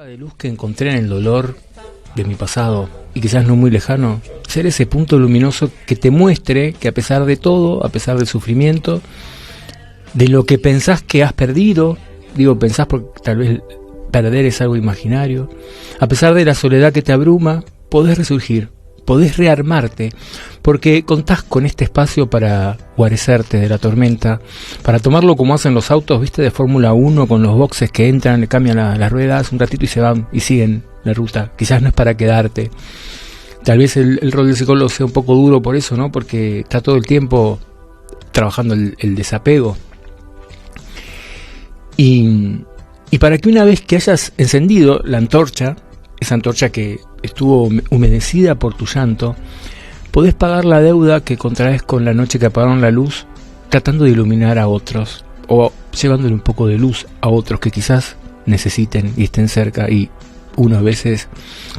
De luz que encontré en el dolor de mi pasado, y quizás no muy lejano, ser ese punto luminoso que te muestre que a pesar de todo, a pesar del sufrimiento, de lo que pensás que has perdido, digo pensás porque tal vez perder es algo imaginario, a pesar de la soledad que te abruma, podés resurgir, podés rearmarte, porque contás con este espacio para guarecerte de la tormenta, para tomarlo como hacen los autos, viste, de Fórmula 1, con los boxes que entran, le cambian las ruedas un ratito y se van y siguen la ruta. Quizás no es para quedarte. Tal vez el rol del psicólogo sea un poco duro por eso, ¿no? Porque está todo el tiempo trabajando el desapego. Y para que una vez que hayas encendido la antorcha, esa antorcha que estuvo humedecida por tu llanto, podés pagar la deuda que contraes con la noche que apagaron la luz, tratando de iluminar a otros, o llevándole un poco de luz a otros que quizás necesiten y estén cerca, y uno a veces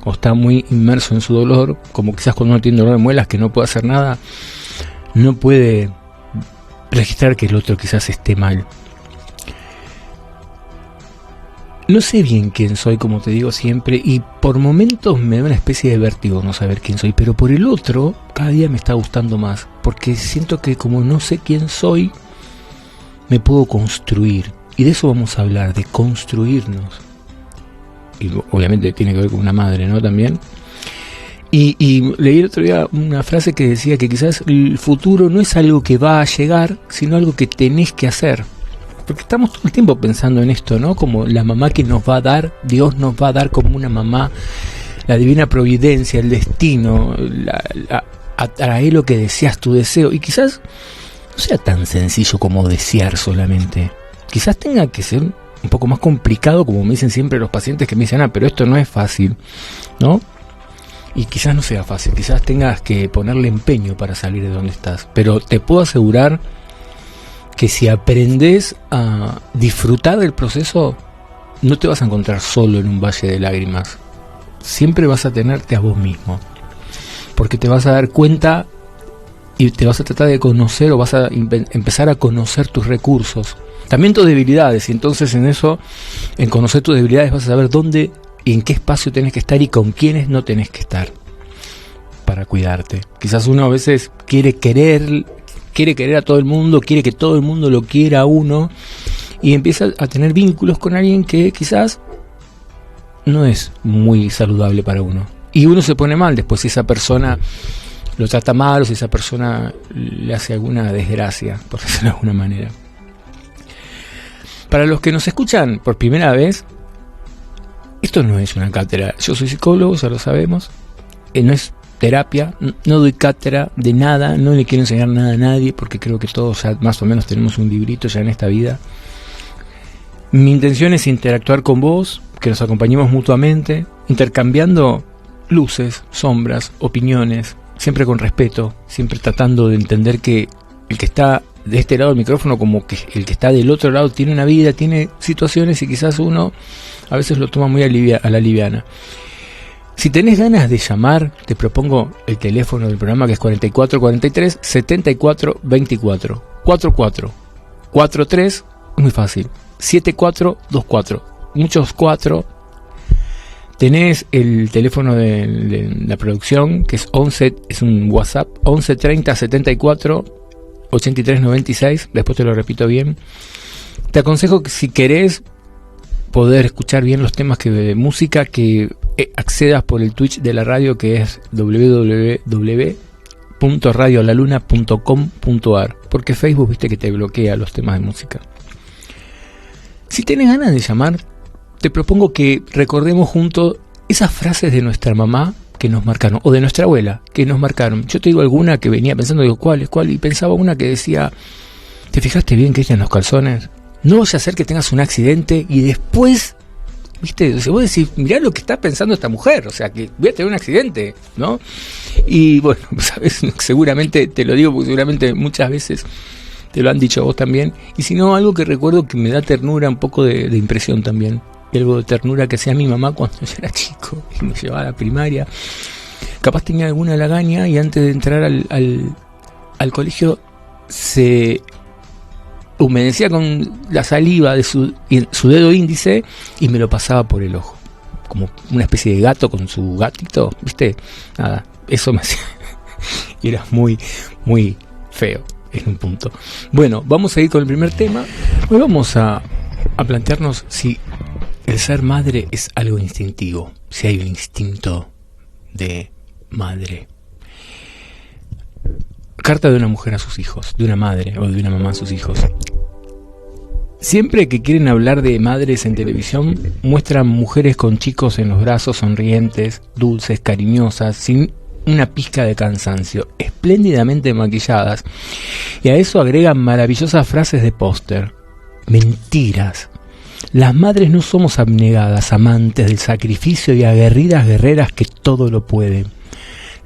o está muy inmerso en su dolor, como quizás cuando uno tiene dolor de muelas que no puede hacer nada, no puede registrar que el otro quizás esté mal. No sé bien quién soy, como te digo siempre, y por momentos me da una especie de vértigo no saber quién soy, pero por el otro, cada día me está gustando más, porque siento que como no sé quién soy, me puedo construir, y de eso vamos a hablar, de construirnos. Y obviamente tiene que ver con una madre, ¿no? También. Y leí el otro día una frase que decía que quizás el futuro no es algo que va a llegar, sino algo que tenés que hacer. Porque estamos todo el tiempo pensando en esto, ¿no? Como la mamá que nos va a dar, Dios nos va a dar como una mamá, la divina providencia, el destino, atrae lo que deseas, tu deseo. Y quizás no sea tan sencillo como desear solamente. Quizás tenga que ser un poco más complicado, como me dicen siempre los pacientes que me dicen, pero esto no es fácil, ¿no? Y quizás no sea fácil, quizás tengas que ponerle empeño para salir de donde estás. Pero te puedo asegurar que si aprendes a disfrutar del proceso, no te vas a encontrar solo en un valle de lágrimas. Siempre vas a tenerte a vos mismo, porque te vas a dar cuenta y te vas a tratar de conocer, o vas a empezar a conocer tus recursos, también tus debilidades, y entonces en eso, en conocer tus debilidades, vas a saber dónde y en qué espacio tenés que estar y con quiénes no tenés que estar para cuidarte. Quizás uno a veces quiere querer a todo el mundo, quiere que todo el mundo lo quiera a uno, y empieza a tener vínculos con alguien que quizás no es muy saludable para uno. Y uno se pone mal después si esa persona lo trata mal, o si esa persona le hace alguna desgracia, por decirlo de alguna manera. Para los que nos escuchan por primera vez, esto no es una cátedra. Yo soy psicólogo, ya lo sabemos. No es terapia, no doy cátedra de nada, no le quiero enseñar nada a nadie, porque creo que todos ya más o menos tenemos un librito ya en esta vida. Mi intención es interactuar con vos, que nos acompañemos mutuamente, intercambiando luces, sombras, opiniones, siempre con respeto, siempre tratando de entender que el que está de este lado del micrófono, como que el que está del otro lado, tiene una vida, tiene situaciones, y quizás uno a veces lo toma muy a la liviana. Si tenés ganas de llamar, te propongo el teléfono del programa, que es 4443 7424 4443, muy fácil, 7424, muchos 4. Tenés el teléfono de la producción, que es 11, es un WhatsApp, 11 30 74 83 96, después te lo repito bien. Te aconsejo que si querés poder escuchar bien los temas de música, que accedas por el Twitch de la radio, que es www.radiolaluna.com.ar, porque Facebook, viste, que te bloquea los temas de música. Si tenés ganas de llamar, te propongo que recordemos juntos esas frases de nuestra mamá que nos marcaron, o de nuestra abuela que nos marcaron. Yo te digo alguna que venía pensando, digo, ¿cuál? Y pensaba una que decía, ¿te fijaste bien que ella en los calzones? No vaya a ser que tengas un accidente y después, viste, o sea, vos decís, mirá lo que está pensando esta mujer, o sea, que voy a tener un accidente, ¿no? Y bueno, sabes, seguramente te lo digo porque seguramente muchas veces te lo han dicho a vos también. Y si no, algo que recuerdo que me da ternura, un poco de impresión también, y algo de ternura que hacía mi mamá cuando yo era chico y me llevaba a la primaria. Capaz tenía alguna lagaña y antes de entrar al colegio se humedecía con la saliva de su dedo índice y me lo pasaba por el ojo. como una especie de gato con su gatito, ¿viste? Nada, eso me hacía y era muy, muy feo en un punto. Bueno, vamos a ir con el primer tema. Hoy vamos a plantearnos si el ser madre es algo instintivo, si hay un instinto de madre. Carta de una mujer a sus hijos, de una madre o de una mamá a sus hijos. Siempre que quieren hablar de madres en televisión, muestran mujeres con chicos en los brazos, sonrientes, dulces, cariñosas, sin una pizca de cansancio, espléndidamente maquilladas, y a eso agregan maravillosas frases de póster. Mentiras. Las madres no somos abnegadas, amantes del sacrificio y aguerridas guerreras que todo lo pueden.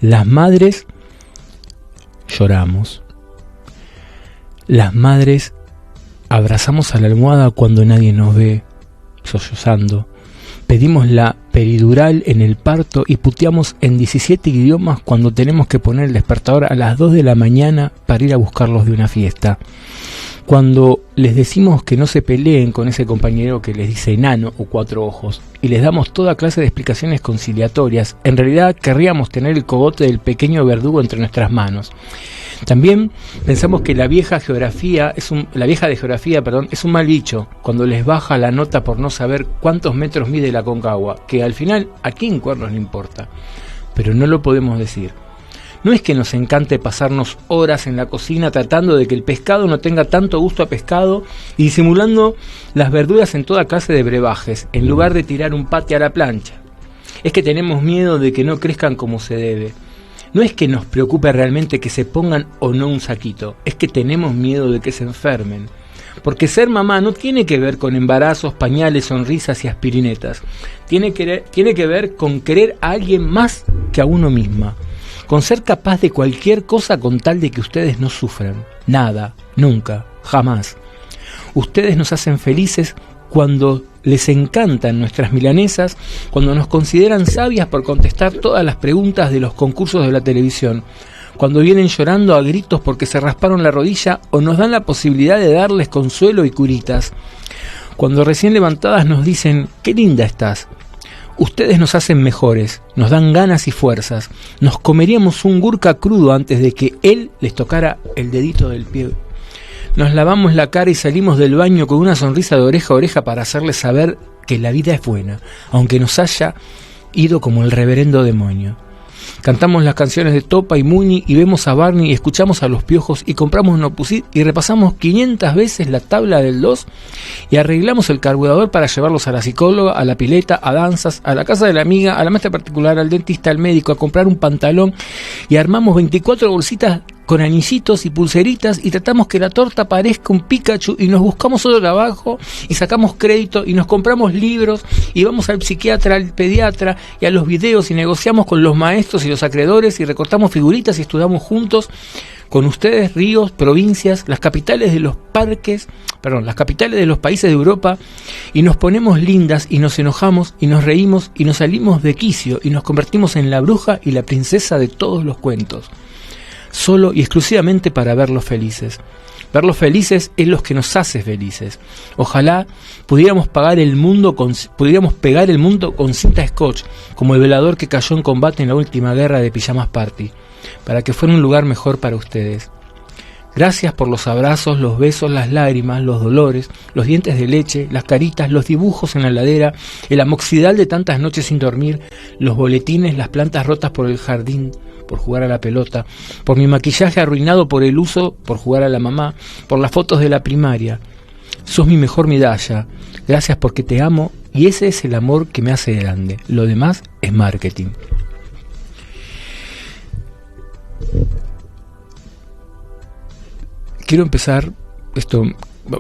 Las madres lloramos. Las madres abrazamos a la almohada cuando nadie nos ve, sollozando. Pedimos la peridural en el parto y puteamos en 17 idiomas cuando tenemos que poner el despertador a las 2 de la mañana para ir a buscarlos de una fiesta. Cuando les decimos que no se peleen con ese compañero que les dice enano o cuatro ojos y les damos toda clase de explicaciones conciliatorias, en realidad querríamos tener el cogote del pequeño verdugo entre nuestras manos. También pensamos que la vieja de geografía es un mal bicho cuando les baja la nota por no saber cuántos metros mide la Concagua, que al final a quién cuernos le importa, pero no lo podemos decir. No es que nos encante pasarnos horas en la cocina tratando de que el pescado no tenga tanto gusto a pescado y disimulando las verduras en toda clase de brebajes, en lugar de tirar un pate a la plancha. Es que tenemos miedo de que no crezcan como se debe. No es que nos preocupe realmente que se pongan o no un saquito, es que tenemos miedo de que se enfermen. Porque ser mamá no tiene que ver con embarazos, pañales, sonrisas y aspirinetas. Tiene que ver con querer a alguien más que a uno misma. Con ser capaz de cualquier cosa con tal de que ustedes no sufran. Nada, nunca, jamás. Ustedes nos hacen felices cuando les encantan nuestras milanesas, cuando nos consideran sabias por contestar todas las preguntas de los concursos de la televisión, cuando vienen llorando a gritos porque se rasparon la rodilla o nos dan la posibilidad de darles consuelo y curitas, cuando recién levantadas nos dicen «qué linda estás». Ustedes nos hacen mejores, nos dan ganas y fuerzas. Nos comeríamos un gurka crudo antes de que él les tocara el dedito del pie. Nos lavamos la cara y salimos del baño con una sonrisa de oreja a oreja para hacerles saber que la vida es buena, aunque nos haya ido como el reverendo demonio. Cantamos las canciones de Topa y Muni y vemos a Barney y escuchamos a Los Piojos y compramos Nopusit y repasamos 500 veces la tabla del 2 y arreglamos el carburador para llevarlos a la psicóloga, a la pileta, a danzas, a la casa de la amiga, a la maestra particular, al dentista, al médico, a comprar un pantalón y armamos 24 bolsitas con anillitos y pulseritas y tratamos que la torta parezca un Pikachu y nos buscamos otro trabajo y sacamos crédito y nos compramos libros y vamos al psiquiatra, al pediatra y a los videos y negociamos con los maestros y los acreedores y recortamos figuritas y estudiamos juntos con ustedes ríos, provincias, las capitales de los países de Europa y nos ponemos lindas y nos enojamos y nos reímos y nos salimos de quicio y nos convertimos en la bruja y la princesa de todos los cuentos. Solo y exclusivamente para verlos felices. Verlos felices es lo que nos hace felices. Ojalá pudiéramos pegar el mundo con cinta scotch, como el velador que cayó en combate en la última guerra de Pijamas Party, para que fuera un lugar mejor para ustedes. Gracias por los abrazos, los besos, las lágrimas, los dolores, los dientes de leche, las caritas, los dibujos en la heladera, el amoxidal de tantas noches sin dormir, los boletines, las plantas rotas por el jardín, por jugar a la pelota, por mi maquillaje arruinado por el uso, por jugar a la mamá, por las fotos de la primaria. Sos mi mejor medalla. Gracias porque te amo y ese es el amor que me hace grande. Lo demás es marketing. Quiero empezar, esto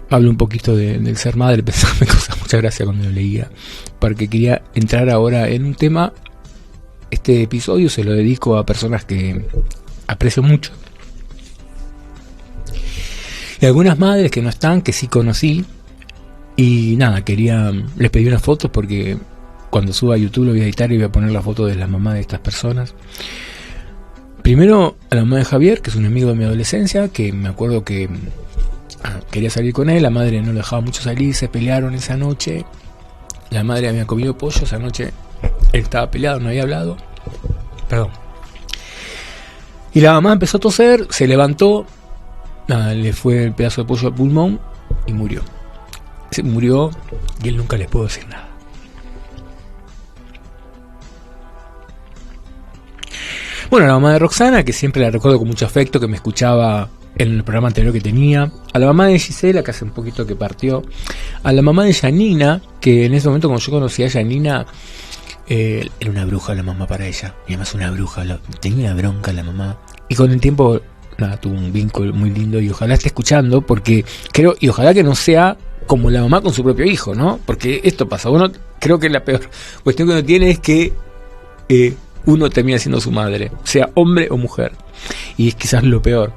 hablo un poquito del ser madre, me causa mucha gracia cuando lo leía, porque quería entrar ahora en un tema. Este episodio se lo dedico a personas que aprecio mucho. Y algunas madres que no están, que sí conocí. Y nada, les pedí unas fotos porque cuando suba a YouTube lo voy a editar y voy a poner la foto de la mamá de estas personas. Primero a la mamá de Javier, que es un amigo de mi adolescencia, que me acuerdo que quería salir con él, la madre no lo dejaba mucho salir, se pelearon esa noche. La madre había comido pollo esa noche. Él estaba peleado, no había hablado. Perdón. Y la mamá empezó a toser, se levantó, nada, le fue el pedazo de pollo al pulmón y murió. Se murió y él nunca les pudo decir nada. Bueno, la mamá de Roxana, que siempre la recuerdo con mucho afecto, que me escuchaba en el programa anterior que tenía. A la mamá de Gisela, que hace un poquito que partió. A la mamá de Janina, que en ese momento cuando yo conocí a Janina, era una bruja la mamá para ella. Y además una bruja, tenía una bronca la mamá. Y con el tiempo, nada, tuvo un vínculo muy lindo y ojalá esté escuchando, porque creo, y ojalá que no sea como la mamá con su propio hijo, ¿no? Porque esto pasa. Uno, creo que la peor cuestión que uno tiene es que uno termina siendo su madre, sea hombre o mujer, y es quizás lo peor.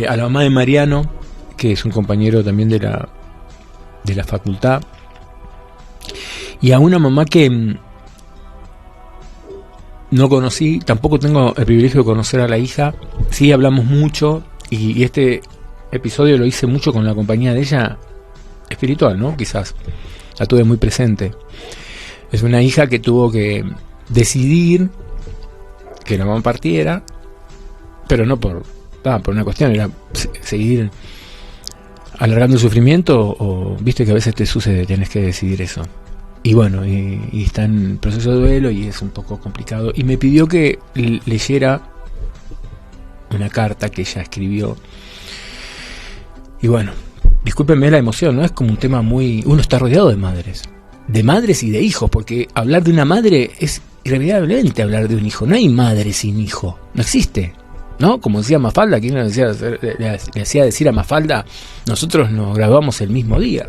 A la mamá de Mariano, que es un compañero también de la facultad, y a una mamá que no conocí, tampoco tengo el privilegio de conocer a la hija. Sí hablamos mucho, y este episodio lo hice mucho con la compañía de ella espiritual, ¿no? Quizás la tuve muy presente. Es una hija que tuvo que decidir que la mamá partiera, pero no por una cuestión, era seguir alargando el sufrimiento, o viste que a veces te sucede, tenés que decidir eso. Y bueno, y está en proceso de duelo y es un poco complicado. Y me pidió que leyera una carta que ella escribió. Y bueno, discúlpenme la emoción, ¿no? Es como un tema muy... Uno está rodeado de madres y de hijos, porque hablar de una madre es irremediablemente hablar de un hijo. No hay madre sin hijo, no existe, ¿no? Como decía Mafalda, quien le hacía decir a Mafalda, nosotros nos graduamos el mismo día.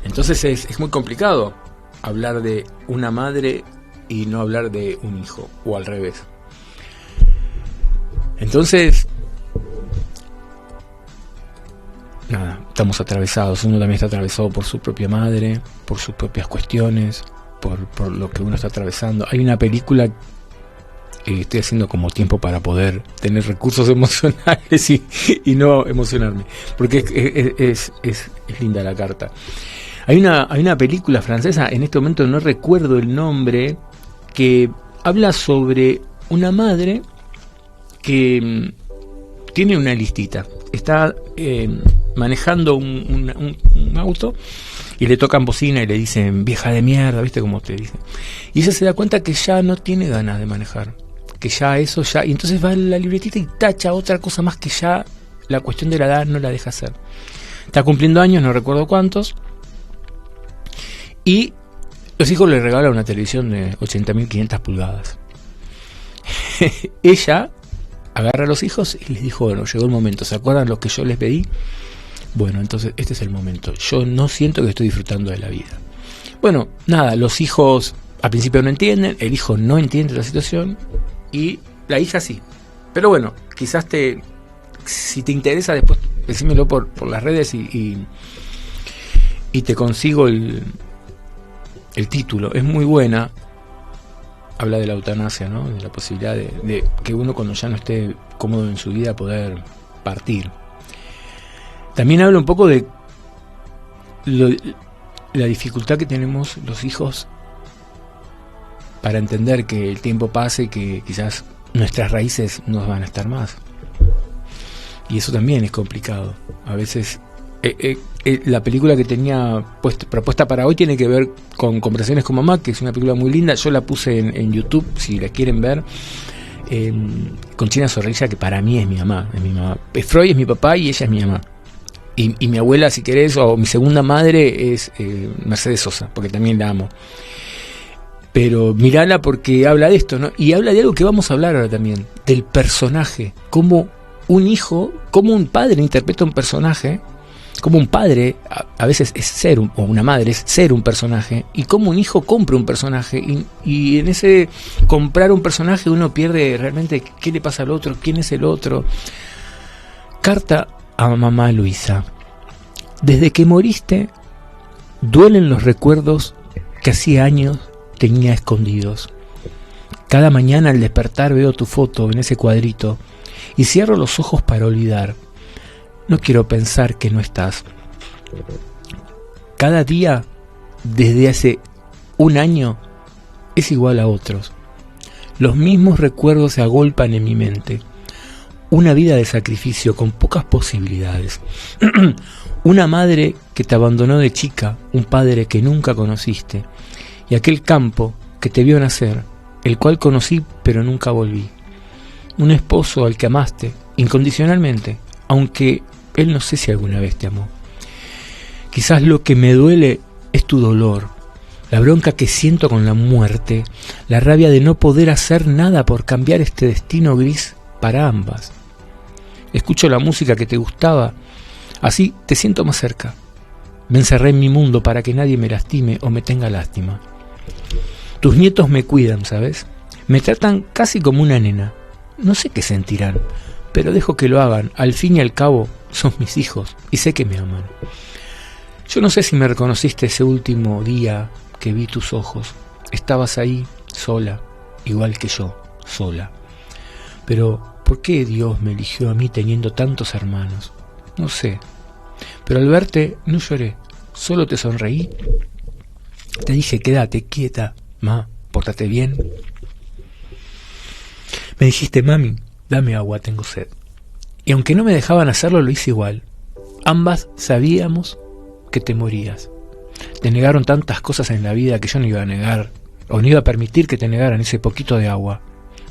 Entonces es muy complicado hablar de una madre y no hablar de un hijo, o al revés. Entonces, nada, estamos atravesados. Uno también está atravesado por su propia madre, por sus propias cuestiones, por lo que uno está atravesando. Hay una película que estoy haciendo como tiempo para poder tener recursos emocionales y no emocionarme, porque es linda la carta. Hay una película francesa, en este momento no recuerdo el nombre, que habla sobre una madre que tiene una listita. Está manejando un auto y le tocan bocina y le dicen vieja de mierda, ¿viste cómo te dicen? Y ella se da cuenta que ya no tiene ganas de manejar, que ya eso ya... Y entonces va a la libretita y tacha otra cosa más que ya la cuestión de la edad no la deja hacer. Está cumpliendo años, no recuerdo cuántos, y los hijos le regalan una televisión de 80.500 pulgadas. Ella agarra a los hijos y les dijo, bueno, llegó el momento, ¿se acuerdan lo que yo les pedí? Bueno, entonces este es el momento. Yo no siento que estoy disfrutando de la vida. Bueno, nada, los hijos al principio no entienden, el hijo no entiende la situación y la hija sí. Pero bueno, quizás si te interesa después, decímelo por las redes y te consigo el título. Es muy buena. Habla de la eutanasia, ¿no? De la posibilidad de que uno cuando ya no esté cómodo en su vida poder partir. También habla un poco de la dificultad que tenemos los hijos para entender que el tiempo pase y que quizás nuestras raíces no van a estar más. Y eso también es complicado. A veces la película que tenía propuesta para hoy tiene que ver con Conversaciones con Mamá, que es una película muy linda. Yo la puse en YouTube, si la quieren ver, con China Zorrilla, que para mí es mi mamá. Freud es mi papá y ella es mi mamá. Y mi abuela, si querés, o mi segunda madre es Mercedes Sosa, porque también la amo. Pero mirala porque habla de esto, ¿no? Y habla de algo que vamos a hablar ahora también, del personaje. Cómo un hijo, cómo un padre interpreta un personaje, cómo un padre a veces es ser, o una madre es ser un personaje, y cómo un hijo compra un personaje. Y en ese comprar un personaje uno pierde realmente qué le pasa al otro, quién es el otro. Carta a mamá Luisa. Desde que moriste, duelen los recuerdos que hacía años tenía escondidos. Cada mañana al despertar veo tu foto en ese cuadrito y cierro los ojos para olvidar. No quiero pensar que no estás. Cada día, desde hace Un año es igual a otros. Los mismos recuerdos se agolpan en mi mente. Una vida de sacrificio con pocas posibilidades. Una madre que te abandonó de chica, un padre que nunca conociste, y aquel campo que te vio nacer, el cual conocí pero nunca volví. Un esposo al que amaste incondicionalmente, aunque él no sé si alguna vez te amó. Quizás lo que me duele es tu dolor, la bronca que siento con la muerte, la rabia de no poder hacer nada por cambiar este destino gris para ambas. Escucho la música que te gustaba, así te siento más cerca. Me encerré en mi mundo para que nadie me lastime o me tenga lástima. Tus nietos me cuidan, ¿sabes? Me tratan casi como una nena. No sé qué sentirán, pero dejo que lo hagan. Al fin y al cabo, son mis hijos y sé que me aman. Yo no sé si me reconociste ese último día que vi tus ojos. Estabas ahí, sola, igual que yo, sola. Pero, ¿por qué Dios me eligió a mí teniendo tantos hermanos? No sé. Pero al verte, no lloré. Solo te sonreí. Te dije, quédate quieta, ma, pórtate bien. Me dijiste, mami, dame agua, tengo sed. Y aunque no me dejaban hacerlo, lo hice igual. Ambas sabíamos que te morías. Te negaron tantas cosas en la vida que yo no iba a negar, o no iba a permitir que te negaran ese poquito de agua.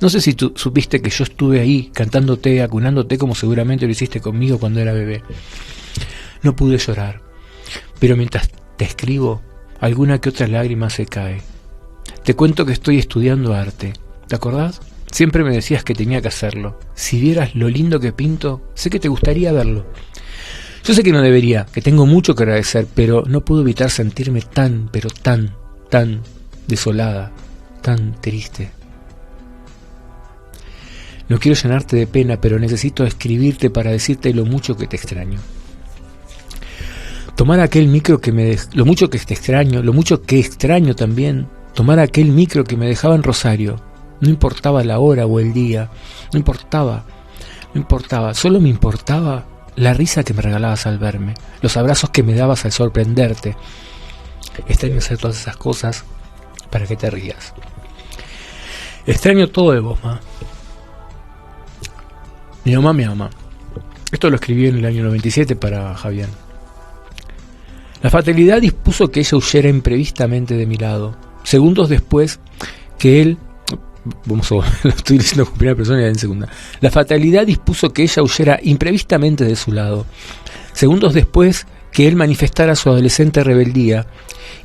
No sé si tú supiste que yo estuve ahí cantándote, acunándote como seguramente lo hiciste conmigo cuando era bebé. No pude llorar, pero mientras te escribo, alguna que otra lágrima se cae. Te cuento que estoy estudiando arte. ¿Te acordás? Siempre me decías que tenía que hacerlo. Si vieras lo lindo que pinto, sé que te gustaría verlo. Yo sé que no debería, que tengo mucho que agradecer, pero no puedo evitar sentirme tan, pero tan desolada, tan triste. No quiero llenarte de pena, pero necesito escribirte para decirte lo mucho que te extraño. Tomar aquel micro que lo mucho que te extraño, lo mucho que extraño también, tomar aquel micro que me dejaba en Rosario. No importaba la hora o el día, no importaba, solo me importaba la risa que me regalabas al verme, los abrazos que me dabas al sorprenderte. Extraño hacer todas esas cosas para que te rías. Extraño todo de vos, ma. Mi mamá me ama. Esto lo escribí en el año 97 para Javier. La fatalidad dispuso que ella huyera imprevistamente de mi lado. Segundos después que él... lo estoy diciendo con primera persona y en segunda. La fatalidad dispuso que ella huyera imprevistamente de su lado. Segundos después que él manifestara su adolescente rebeldía,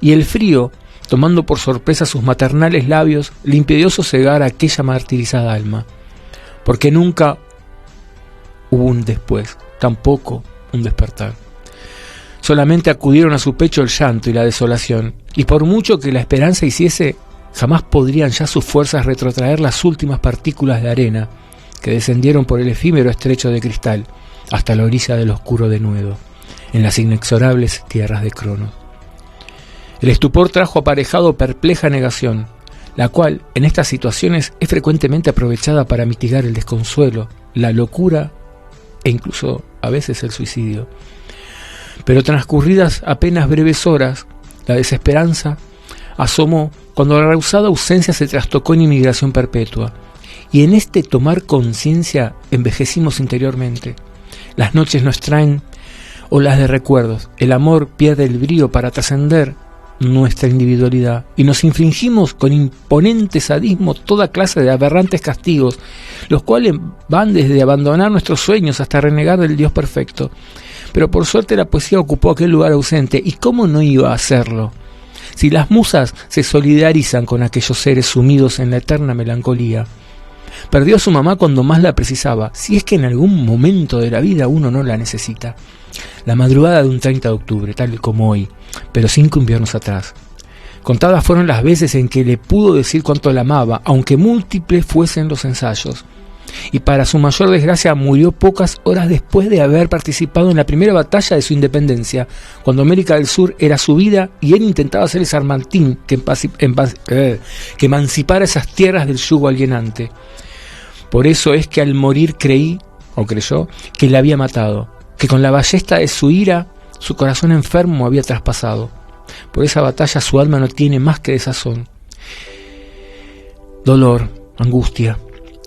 y el frío, tomando por sorpresa sus maternales labios, le impidió sosegar a aquella martirizada alma. Porque nunca hubo un después, tampoco un despertar. Solamente acudieron a su pecho el llanto y la desolación, y por mucho que la esperanza hiciese, jamás podrían ya sus fuerzas retrotraer las últimas partículas de arena que descendieron por el efímero estrecho de cristal hasta la orilla del oscuro denuedo, en las inexorables tierras de Cronos. El estupor trajo aparejado perpleja negación, la cual en estas situaciones es frecuentemente aprovechada para mitigar el desconsuelo, la locura e incluso a veces el suicidio. Pero transcurridas apenas breves horas, la desesperanza asomó cuando la rehusada ausencia se trastocó en inmigración perpetua, y en este tomar conciencia envejecimos interiormente. Las noches nos traen olas de recuerdos, el amor pierde el brío para trascender nuestra individualidad, y nos infringimos con imponente sadismo toda clase de aberrantes castigos, los cuales van desde abandonar nuestros sueños hasta renegar del Dios perfecto. Pero por suerte la poesía ocupó aquel lugar ausente, y ¿cómo no iba a hacerlo? Si las musas se solidarizan con aquellos seres sumidos en la eterna melancolía. Perdió a su mamá cuando más la precisaba, si es que en algún momento de la vida uno no la necesita. La madrugada de un 30 de octubre, tal como hoy, pero 5 inviernos atrás. Contadas fueron las veces en que le pudo decir cuánto la amaba, aunque múltiples fuesen los ensayos. Y para su mayor desgracia murió pocas horas después de haber participado en la primera batalla de su independencia, cuando América del Sur era su vida y él intentaba ser el Sarmantín que emancipara esas tierras del yugo alienante. Por eso es que al morir creyó, que la había matado, que con la ballesta de su ira su corazón enfermo había traspasado. Por esa batalla su alma no tiene más que desazón, dolor, angustia.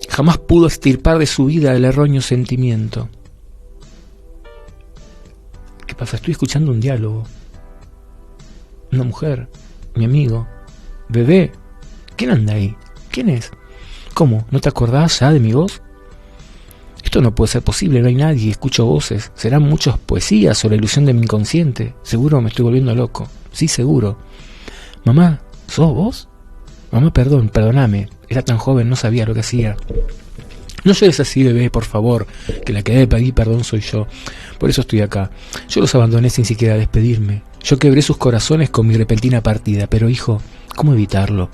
Jamás pudo extirpar de su vida el erróneo sentimiento. ¿Qué pasa? Estoy escuchando un diálogo. Una mujer, mi amigo, bebé. ¿Quién anda ahí? ¿Quién es? ¿Cómo? ¿No te acordás ya de mi voz? Esto no puede ser posible, no hay nadie, escucho voces. Serán muchas poesías o la ilusión de mi inconsciente. Seguro me estoy volviendo loco. Sí, seguro. Mamá, ¿sos vos? Mamá, perdóname. Era tan joven, no sabía lo que hacía. No llores así, bebé, por favor, que la que debe pedir perdón soy yo. Por eso estoy acá. Yo los abandoné sin siquiera despedirme. Yo quebré sus corazones con mi repentina partida. Pero, hijo, ¿cómo evitarlo?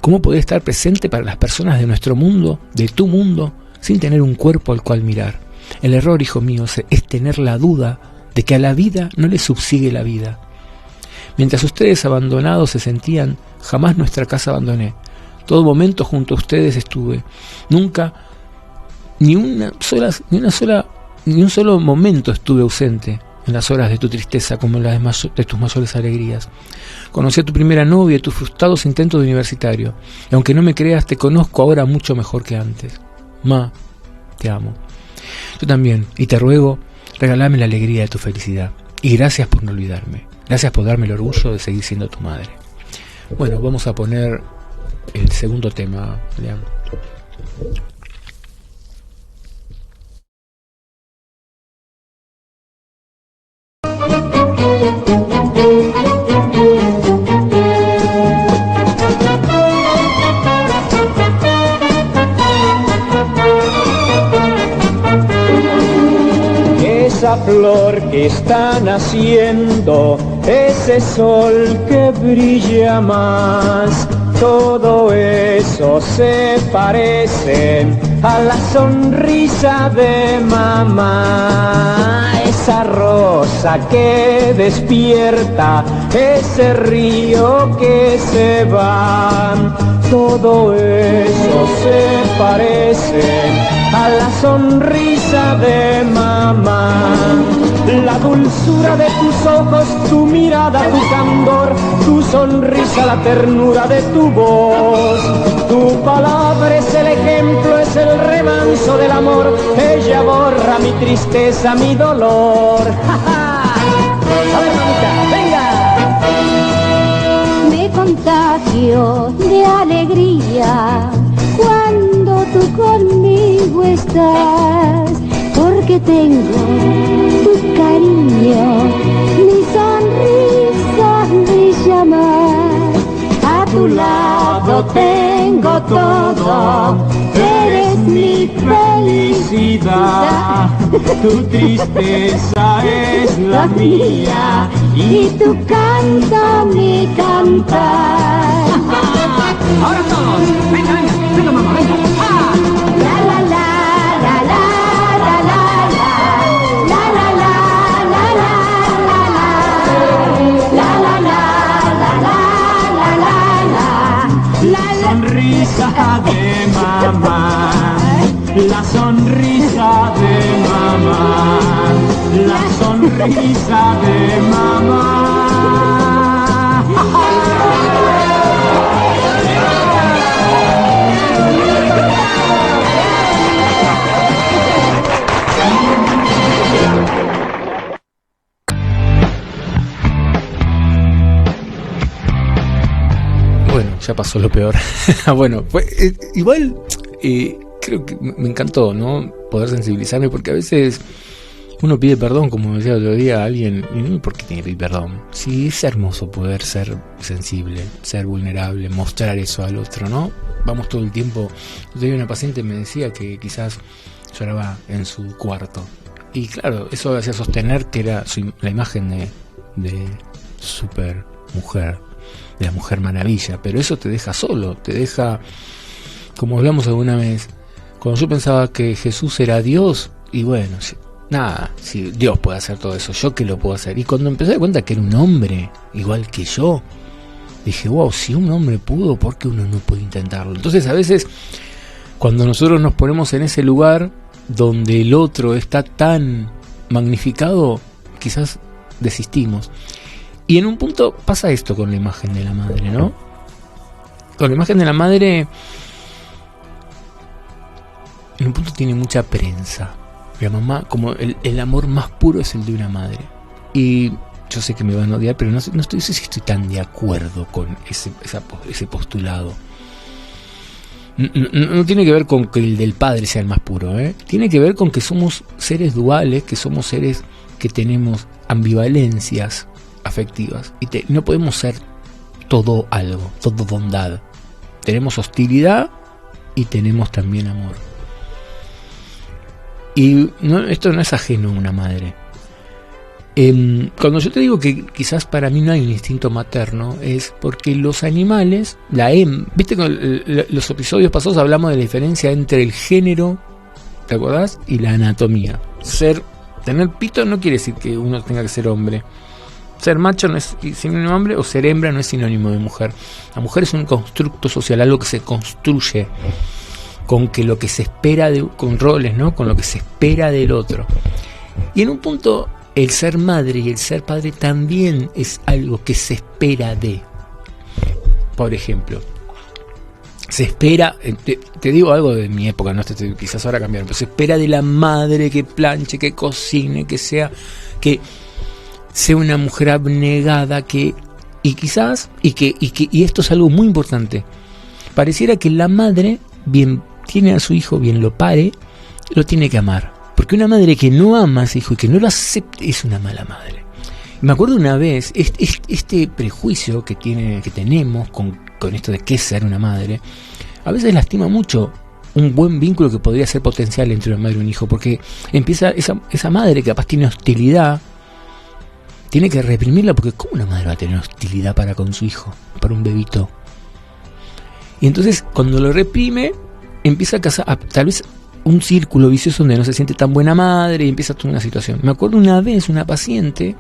¿Cómo poder estar presente para las personas de nuestro mundo, de tu mundo, sin tener un cuerpo al cual mirar? El error, hijo mío, es tener la duda de que a la vida no le subsigue la vida. Mientras ustedes abandonados se sentían, jamás nuestra casa abandoné. Todo momento junto a ustedes estuve. Nunca, ni un solo momento estuve ausente en las horas de tu tristeza como en las de tus mayores alegrías. Conocí a tu primera novia y tus frustrados intentos de universitario. Y aunque no me creas, te conozco ahora mucho mejor que antes. Ma, te amo. Yo también, y te ruego, regálame la alegría de tu felicidad. Y gracias por no olvidarme. Gracias por darme el orgullo de seguir siendo tu madre. Bueno, vamos a poner el segundo tema, Lean. Esa flor que está naciendo, ese sol que brilla más, todo eso se parece a la sonrisa de mamá. Esa rosa que despierta, ese río que se va, todo eso se parece a la sonrisa de mamá. La dulzura de tus ojos, tu mirada, tu candor, tu sonrisa, la ternura de tu voz. Tu palabra es el ejemplo, es el remanso del amor. Ella borra mi tristeza, mi dolor. ¡Ja, ja! A ver, mamita, venga. Me contagio de alegría cuando tú conmigo estás, porque tengo tu cariño, mi sonrisa brilla más. A tu lado tengo todo, eres mi felicidad. Tu tristeza es la mía y tu canto mi cantar. Ahora todos, venga, mamá, venga. ¡Ah! La la la la la la la la la la la la la la la. La sonrisa de mamá, la sonrisa de mamá, la sonrisa de mamá. Bueno, ya pasó lo peor. Bueno, igual creo que me encantó, ¿no? Poder sensibilizarme, porque a veces uno pide perdón, como decía el otro día a alguien, y no, ¿por qué tiene que pedir perdón? Sí, es hermoso poder ser sensible, ser vulnerable, mostrar eso al otro, ¿no? Vamos todo el tiempo. Yo tenía una paciente que me decía que quizás lloraba en su cuarto. Y claro, eso hacía sostener que era la imagen de super mujer, de la Mujer Maravilla, pero eso te deja solo, te deja, como hablamos alguna vez, cuando yo pensaba que Jesús era Dios, y bueno, nada, si Dios puede hacer todo eso, ¿yo qué lo puedo hacer? Y cuando empecé a dar cuenta que era un hombre igual que yo, dije, wow, si un hombre pudo, ¿por qué uno no puede intentarlo? Entonces a veces, cuando nosotros nos ponemos en ese lugar donde el otro está tan magnificado, quizás desistimos. Y en un punto pasa esto con la imagen de la madre, ¿no? Con la imagen de la madre, en un punto tiene mucha prensa. La mamá, como el amor más puro es el de una madre. Y yo sé que me van a odiar, pero no sé si estoy tan de acuerdo con ese postulado. No tiene que ver con que el del padre sea el más puro, ¿eh? Tiene que ver con que somos seres duales, que somos seres que tenemos ambivalencias afectivas. Y no podemos ser todo algo, todo bondad. Tenemos hostilidad y tenemos también amor. Y esto no es ajeno a una madre. Cuando yo te digo que quizás para mí no hay un instinto materno, es porque los animales, viste que los episodios pasados hablamos de la diferencia entre el género, ¿te acordás? Y la anatomía. Tener pito no quiere decir que uno tenga que ser hombre. Ser macho no es sinónimo de hombre, o ser hembra no es sinónimo de mujer. La mujer es un constructo social, algo que se construye con que lo que se espera con roles, ¿no? Con lo que se espera del otro. Y en un punto, el ser madre y el ser padre también es algo que se espera de. Por ejemplo, se espera, te digo algo de mi época, no quizás ahora cambiaron, pero se espera de la madre que planche, que cocine, que sea una mujer abnegada, y esto es algo muy importante. Pareciera que la madre, bien tiene a su hijo, bien lo pare, lo tiene que amar. Porque una madre que no ama a su hijo y que no lo acepte es una mala madre. Me acuerdo una vez, este prejuicio que tenemos con esto de qué es ser una madre, a veces lastima mucho un buen vínculo que podría ser potencial entre una madre y un hijo, porque empieza esa madre que capaz tiene hostilidad, tiene que reprimirla, porque ¿cómo una madre va a tener hostilidad para con su hijo, para un bebito? Y entonces cuando lo reprime, empieza a tal vez un círculo vicioso donde no se siente tan buena madre y empieza toda una situación. Me acuerdo una vez una paciente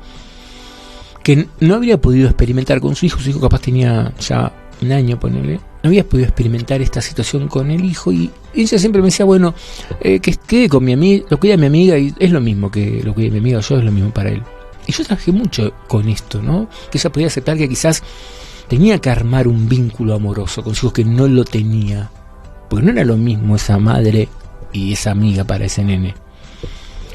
que no habría podido experimentar con su hijo capaz tenía ya un año, ponele, no había podido experimentar esta situación con el hijo, y ella siempre me decía, bueno, que quede con mi amiga, lo cuida mi amiga, y es lo mismo que lo cuide mi amiga, yo es lo mismo para él. Y yo trabajé mucho con esto, ¿no? Que ella podía aceptar que quizás tenía que armar un vínculo amoroso con su hijo que no lo tenía, porque no era lo mismo esa madre y esa amiga para ese nene,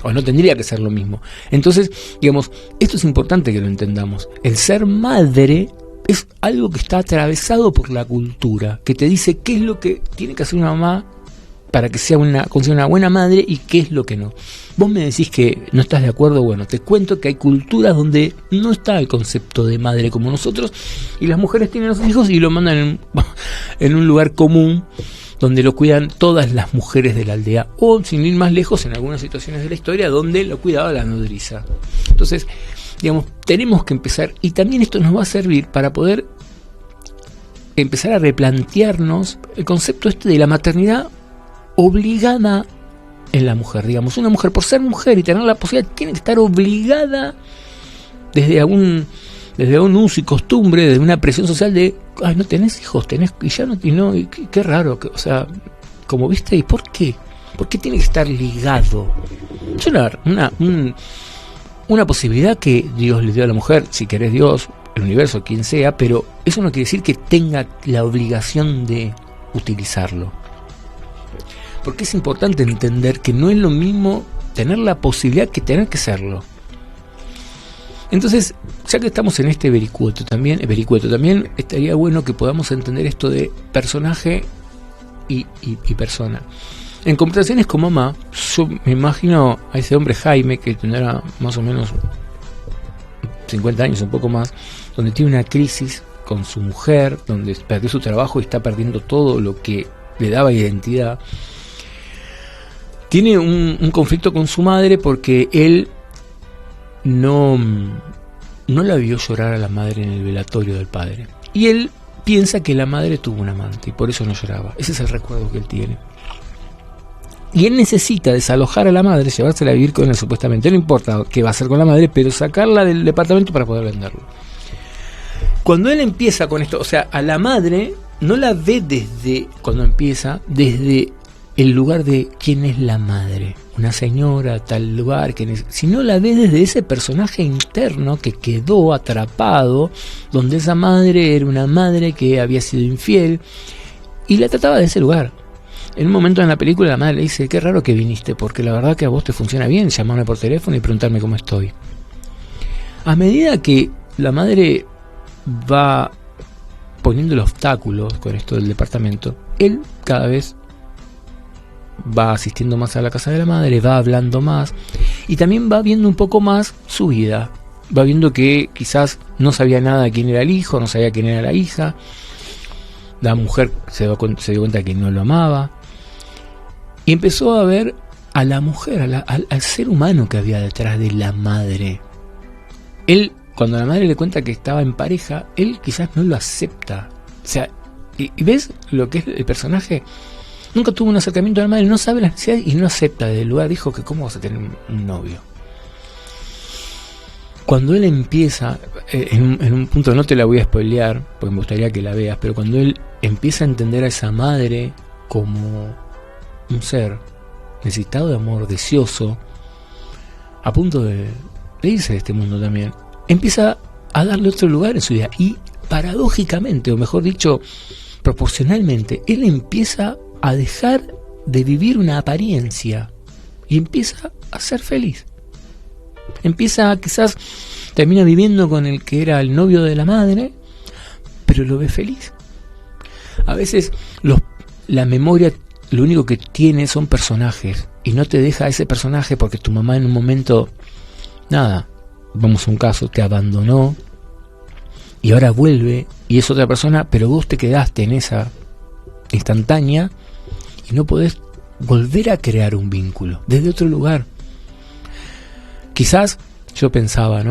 o no tendría que ser lo mismo. Entonces, digamos, esto es importante que lo entendamos. El ser madre es algo que está atravesado por la cultura, que te dice qué es lo que tiene que hacer una mamá para que sea una buena madre y qué es lo que no. Vos me decís que no estás de acuerdo, bueno, te cuento que hay culturas donde no está el concepto de madre como nosotros, y las mujeres tienen a sus hijos y lo mandan en un lugar común, donde lo cuidan todas las mujeres de la aldea, o sin ir más lejos, en algunas situaciones de la historia, donde lo cuidaba la nodriza. Entonces, digamos, tenemos que empezar, y también esto nos va a servir para poder empezar a replantearnos el concepto de la maternidad obligada en la mujer. Digamos, una mujer, por ser mujer y tener la posibilidad, tiene que estar obligada desde algún uso y costumbre, de una presión social de, ay, no tenés hijos, y ya no, y qué raro, o sea, como viste, ¿y por qué? ¿Por qué tiene que estar ligado? Es una posibilidad que Dios le dio a la mujer, si querés Dios, el universo, quien sea, pero eso no quiere decir que tenga la obligación de utilizarlo. Porque es importante entender que no es lo mismo tener la posibilidad que tener que serlo. Entonces, ya que estamos en este vericueto también estaría bueno que podamos entender esto de personaje y persona. En conversaciones con mamá, yo me imagino a ese hombre Jaime, que tendrá más o menos 50 años, un poco más, donde tiene una crisis con su mujer, donde perdió su trabajo y está perdiendo todo lo que le daba identidad. Tiene un conflicto con su madre porque él no la vio llorar a la madre en el velatorio del padre. Y él piensa que la madre tuvo un amante y por eso no lloraba. Ese es el recuerdo que él tiene. Y él necesita desalojar a la madre, llevársela a vivir con él supuestamente. No importa qué va a hacer con la madre, pero sacarla del departamento para poder venderlo. Cuando él empieza con esto, o sea, a la madre no la ve desde cuando empieza, desde el lugar de quién es la madre. Una señora, tal lugar, si no la ves desde ese personaje interno que quedó atrapado, donde esa madre era una madre que había sido infiel y la trataba de ese lugar. En un momento en la película la madre le dice: qué raro que viniste, porque la verdad que a vos te funciona bien llamarme por teléfono y preguntarme cómo estoy. A medida que la madre va poniendo obstáculos con esto del departamento, él cada vez va asistiendo más a la casa de la madre, va hablando más y también va viendo un poco más su vida. Va viendo que quizás no sabía nada de quién era el hijo, no sabía quién era la hija. La mujer se dio cuenta que no lo amaba. Y empezó a ver a la mujer, al ser humano que había detrás de la madre. Él, cuando la madre le cuenta que estaba en pareja, él quizás no lo acepta. O sea, y ves lo que es el personaje. Nunca tuvo un acercamiento a la madre, no sabe las necesidades y no acepta. Desde el lugar dijo que cómo vas a tener un novio. Cuando él empieza, en un punto no te la voy a spoilear, porque me gustaría que la veas, pero cuando él empieza a entender a esa madre como un ser necesitado de amor, deseoso, a punto de irse de este mundo también, empieza a darle otro lugar en su vida. Y paradójicamente, o mejor dicho, proporcionalmente, él empieza a dejar de vivir una apariencia y empieza a ser feliz. Quizás termina viviendo con el que era el novio de la madre, pero lo ve feliz. A veces la memoria lo único que tiene son personajes y no te deja ese personaje porque tu mamá en un momento, vamos a un caso, te abandonó y ahora vuelve y es otra persona, pero vos te quedaste en esa instantánea y no podés volver a crear un vínculo desde otro lugar. Quizás yo pensaba,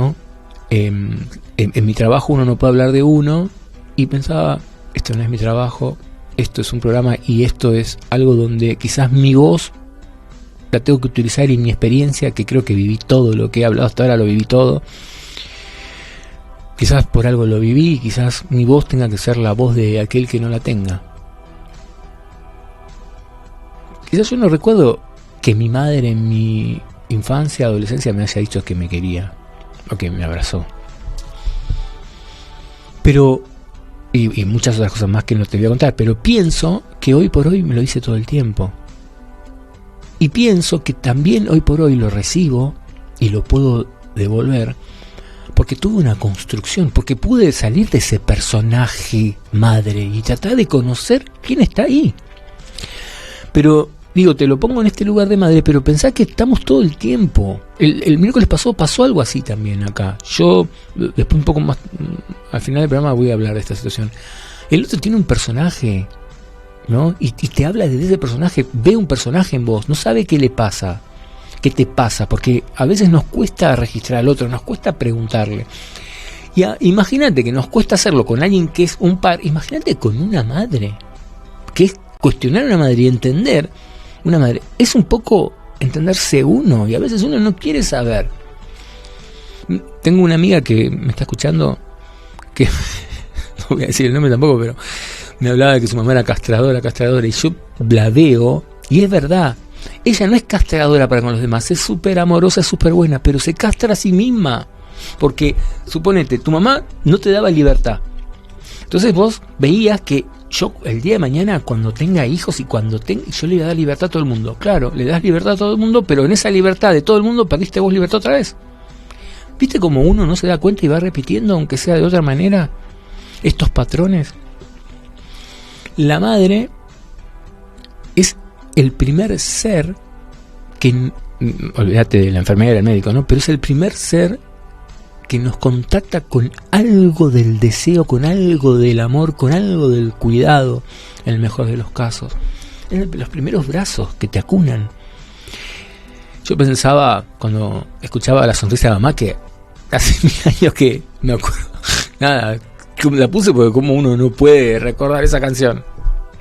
en mi trabajo uno no puede hablar de uno, y pensaba, esto no es mi trabajo, esto es un programa y esto es algo donde quizás mi voz la tengo que utilizar y mi experiencia, que creo que viví todo lo que he hablado hasta ahora, lo viví todo. Quizás por algo lo viví y quizás mi voz tenga que ser la voz de aquel que no la tenga. Quizás yo no recuerdo que mi madre en mi infancia, adolescencia me haya dicho que me quería o que me abrazó. Pero, y muchas otras cosas más que no te voy a contar, pero pienso que hoy por hoy me lo dice todo el tiempo. Y pienso que también hoy por hoy lo recibo y lo puedo devolver porque tuve una construcción, porque pude salir de ese personaje madre y tratar de conocer quién está ahí. Pero digo, te lo pongo en este lugar de madre, pero pensá que estamos todo el tiempo. El miércoles pasó algo así también acá. Yo, después un poco más, al final del programa voy a hablar de esta situación. El otro tiene un personaje, ¿no? Y te habla desde ese personaje, ve un personaje en vos, no sabe qué le pasa, qué te pasa, porque a veces nos cuesta registrar al otro, nos cuesta preguntarle. Y imagínate que nos cuesta hacerlo con alguien que es un par, imagínate con una madre, que es cuestionar a una madre y entender. Una madre es un poco entenderse uno y a veces uno no quiere saber. Tengo una amiga que me está escuchando que no voy a decir el nombre tampoco, pero me hablaba de que su mamá era castradora y yo la veo y es verdad. Ella no es castradora para con los demás, es súper amorosa, es súper buena, pero se castra a sí misma porque, suponete, tu mamá no te daba libertad, entonces vos veías que yo el día de mañana cuando tenga hijos y yo le voy a dar libertad a todo el mundo. Claro, le das libertad a todo el mundo, pero en esa libertad de todo el mundo perdiste vos libertad otra vez. ¿Viste cómo uno no se da cuenta y va repitiendo, aunque sea de otra manera, estos patrones? La madre es el primer ser que, olvídate de la enfermera, del médico, ¿no? Pero es el primer ser que nos contacta con algo del deseo, con algo del amor, con algo del cuidado, en el mejor de los casos. En los primeros brazos que te acunan. Yo pensaba, cuando escuchaba la sonrisa de mamá, que hace 1000 años que me acuerdo, la puse porque como uno no puede recordar esa canción.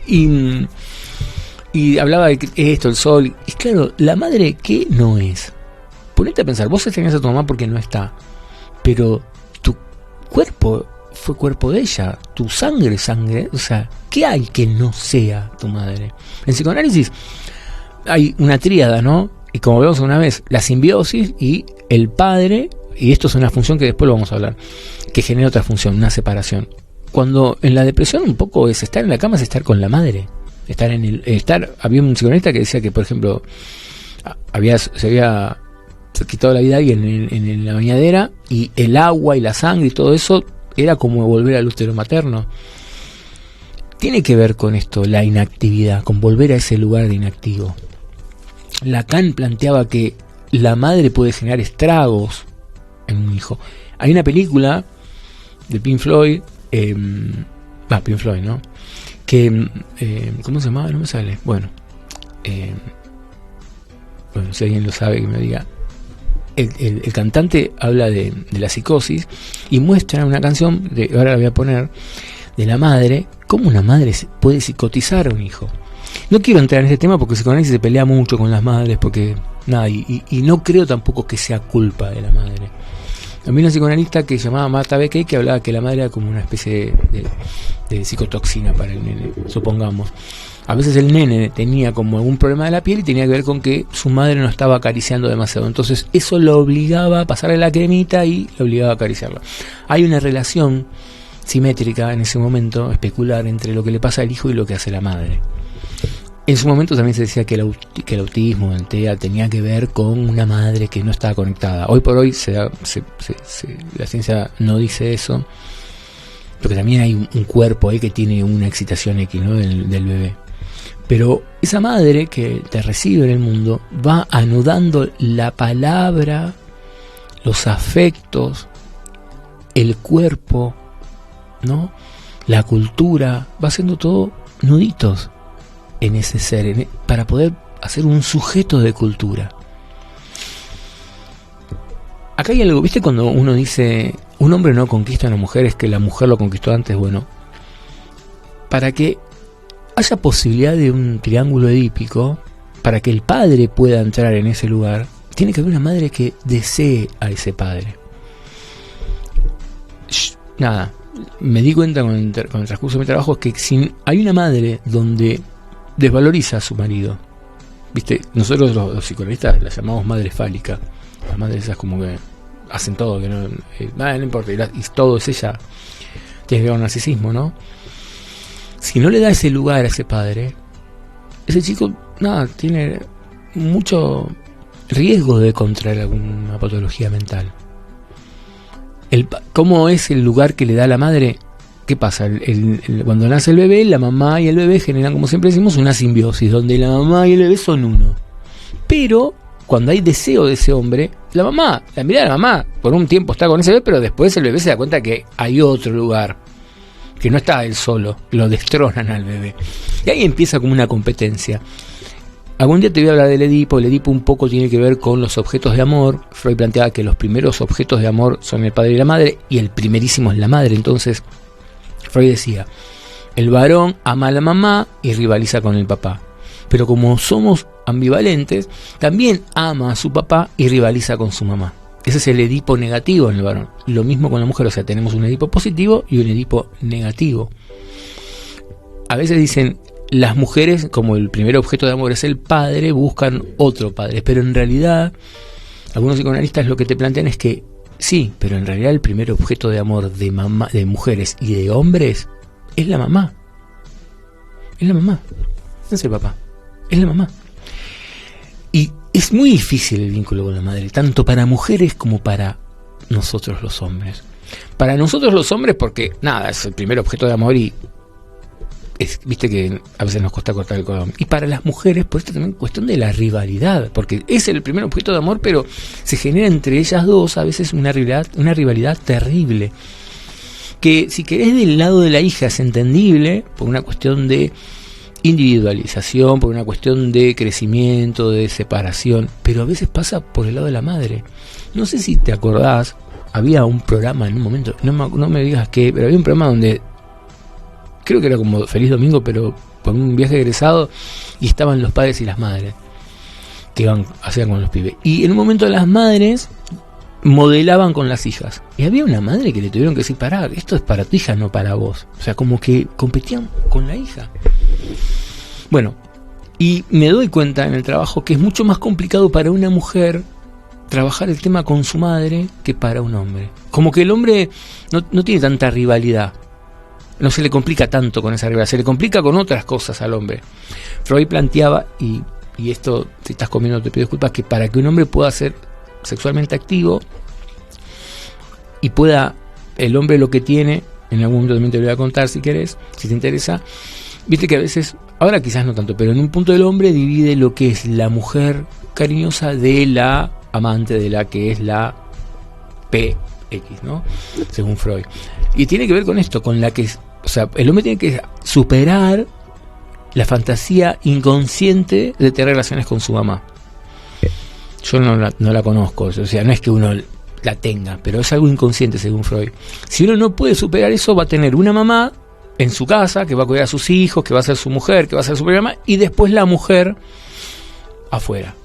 Y hablaba de esto, el sol. Y claro, la madre, ¿qué no es? Ponete a pensar, vos extrañás a tu mamá porque no está, pero tu cuerpo fue cuerpo de ella, tu sangre, o sea, ¿qué hay que no sea tu madre? En psicoanálisis hay una tríada, ¿no? Y como vemos una vez, la simbiosis y el padre, y esto es una función que después lo vamos a hablar, que genera otra función, una separación. Cuando en la depresión un poco es estar en la cama, es estar con la madre. Había un psicoanalista que decía que, por ejemplo, se había quitado la vida a alguien en la bañadera, y el agua y la sangre y todo eso era como volver al útero materno. Tiene que ver con esto, la inactividad, con volver a ese lugar de inactivo. Lacan planteaba que la madre puede generar estragos en un hijo. Hay una película de Pink Floyd, Pink Floyd, ¿no? Que, ¿cómo se llamaba? No me sale. Bueno, si alguien lo sabe, que me diga. El cantante habla de la psicosis y muestra una canción, ahora la voy a poner, de la madre, cómo una madre puede psicotizar a un hijo. No quiero entrar en ese tema porque el psicoanálisis se pelea mucho con las madres, porque nada, y no creo tampoco que sea culpa de la madre. A mí una psicoanalista que se llamaba Marta Beckey, que hablaba que la madre era como una especie de psicotoxina para el nene, supongamos. A veces el nene tenía como algún problema de la piel y tenía que ver con que su madre no estaba acariciando demasiado. Entonces eso lo obligaba a pasarle la cremita y lo obligaba a acariciarlo. Hay una relación simétrica en ese momento, especular, entre lo que le pasa al hijo y lo que hace la madre. En su momento también se decía que el autismo, el TEA, tenía que ver con una madre que no estaba conectada. Hoy por hoy la ciencia no dice eso, porque también hay un cuerpo ahí que tiene una excitación X, ¿no? del bebé. Pero esa madre que te recibe en el mundo va anudando la palabra, los afectos, el cuerpo, ¿no? La cultura, va haciendo todo nuditos en ese ser, para poder hacer un sujeto de cultura. Acá hay algo, ¿viste? Cuando uno dice un hombre no conquista a una mujer, es que la mujer lo conquistó antes. Bueno, para que haya posibilidad de un triángulo edípico, para que el padre pueda entrar en ese lugar, tiene que haber una madre que desee a ese padre. Nada, me di cuenta con el transcurso de mi trabajo, es que si hay una madre donde desvaloriza a su marido, ¿viste? Nosotros los psicoanalistas la llamamos madre fálica. Las madres esas como que hacen todo, que no importa, y todo es ella. Tiene que ver un narcisismo, ¿no? Si no le da ese lugar a ese padre, ese chico, tiene mucho riesgo de contraer alguna patología mental. ¿Cómo es el lugar que le da la madre? ¿Qué pasa? Cuando nace el bebé, la mamá y el bebé generan, como siempre decimos, una simbiosis, donde la mamá y el bebé son uno. Pero cuando hay deseo de ese hombre, la mirada de la mamá por un tiempo está con ese bebé, pero después el bebé se da cuenta que hay otro lugar, que no está él solo, lo destronan al bebé. Y ahí empieza como una competencia. Algún día te voy a hablar del Edipo. El Edipo un poco tiene que ver con los objetos de amor. Freud planteaba que los primeros objetos de amor son el padre y la madre, y el primerísimo es la madre. Entonces Freud decía, el varón ama a la mamá y rivaliza con el papá, pero como somos ambivalentes, también ama a su papá y rivaliza con su mamá. Ese es el Edipo negativo en el varón. Lo mismo con la mujer, o sea, tenemos un Edipo positivo y un Edipo negativo. A veces dicen, las mujeres, como el primer objeto de amor es el padre, buscan otro padre, pero en realidad algunos psicoanalistas lo que te plantean es que sí, pero en realidad el primer objeto de amor de mujeres y de hombres es la mamá. Es la mamá, no es el papá, es la mamá. Y es muy difícil el vínculo con la madre, tanto para mujeres como para nosotros los hombres. Para nosotros los hombres porque, es el primer objeto de amor y viste que a veces nos cuesta cortar el cordón. Y para las mujeres, por esto también cuestión de la rivalidad, porque es el primer objeto de amor, pero se genera entre ellas dos a veces una rivalidad terrible, que si querés del lado de la hija es entendible por una cuestión de individualización, por una cuestión de crecimiento, de separación, pero a veces pasa por el lado de la madre. No sé si te acordás, había un programa en un momento, no me digas qué, pero había un programa donde creo que era como Feliz Domingo, pero por un viaje egresado, y estaban los padres y las madres que hacían con los pibes. Y en un momento las madres modelaban con las hijas. Y había una madre que le tuvieron que decir, pará, esto es para tu hija, no para vos. O sea, como que competían con la hija. Bueno, Y me doy cuenta en el trabajo que es mucho más complicado para una mujer trabajar el tema con su madre que para un hombre. Como que el hombre no tiene tanta rivalidad. No se le complica tanto con esa rivalidad. Se le complica con otras cosas al hombre. Freud planteaba, y esto, si estás comiendo te pido disculpas, que para que un hombre pueda ser sexualmente activo y pueda el hombre lo que tiene, en algún momento también te lo voy a contar si querés, si te interesa, viste que a veces, ahora quizás no tanto, pero en un punto el hombre divide lo que es la mujer cariñosa de la amante, de la que es la PX, ¿no? Según Freud. Y tiene que ver con esto, con la que, o sea, el hombre tiene que superar la fantasía inconsciente de tener relaciones con su mamá. Yo no la conozco, o sea, no es que uno la tenga, pero es algo inconsciente según Freud. Si uno no puede superar eso, va a tener una mamá en su casa que va a cuidar a sus hijos, que va a ser su mujer, que va a ser su mamá, y después la mujer afuera.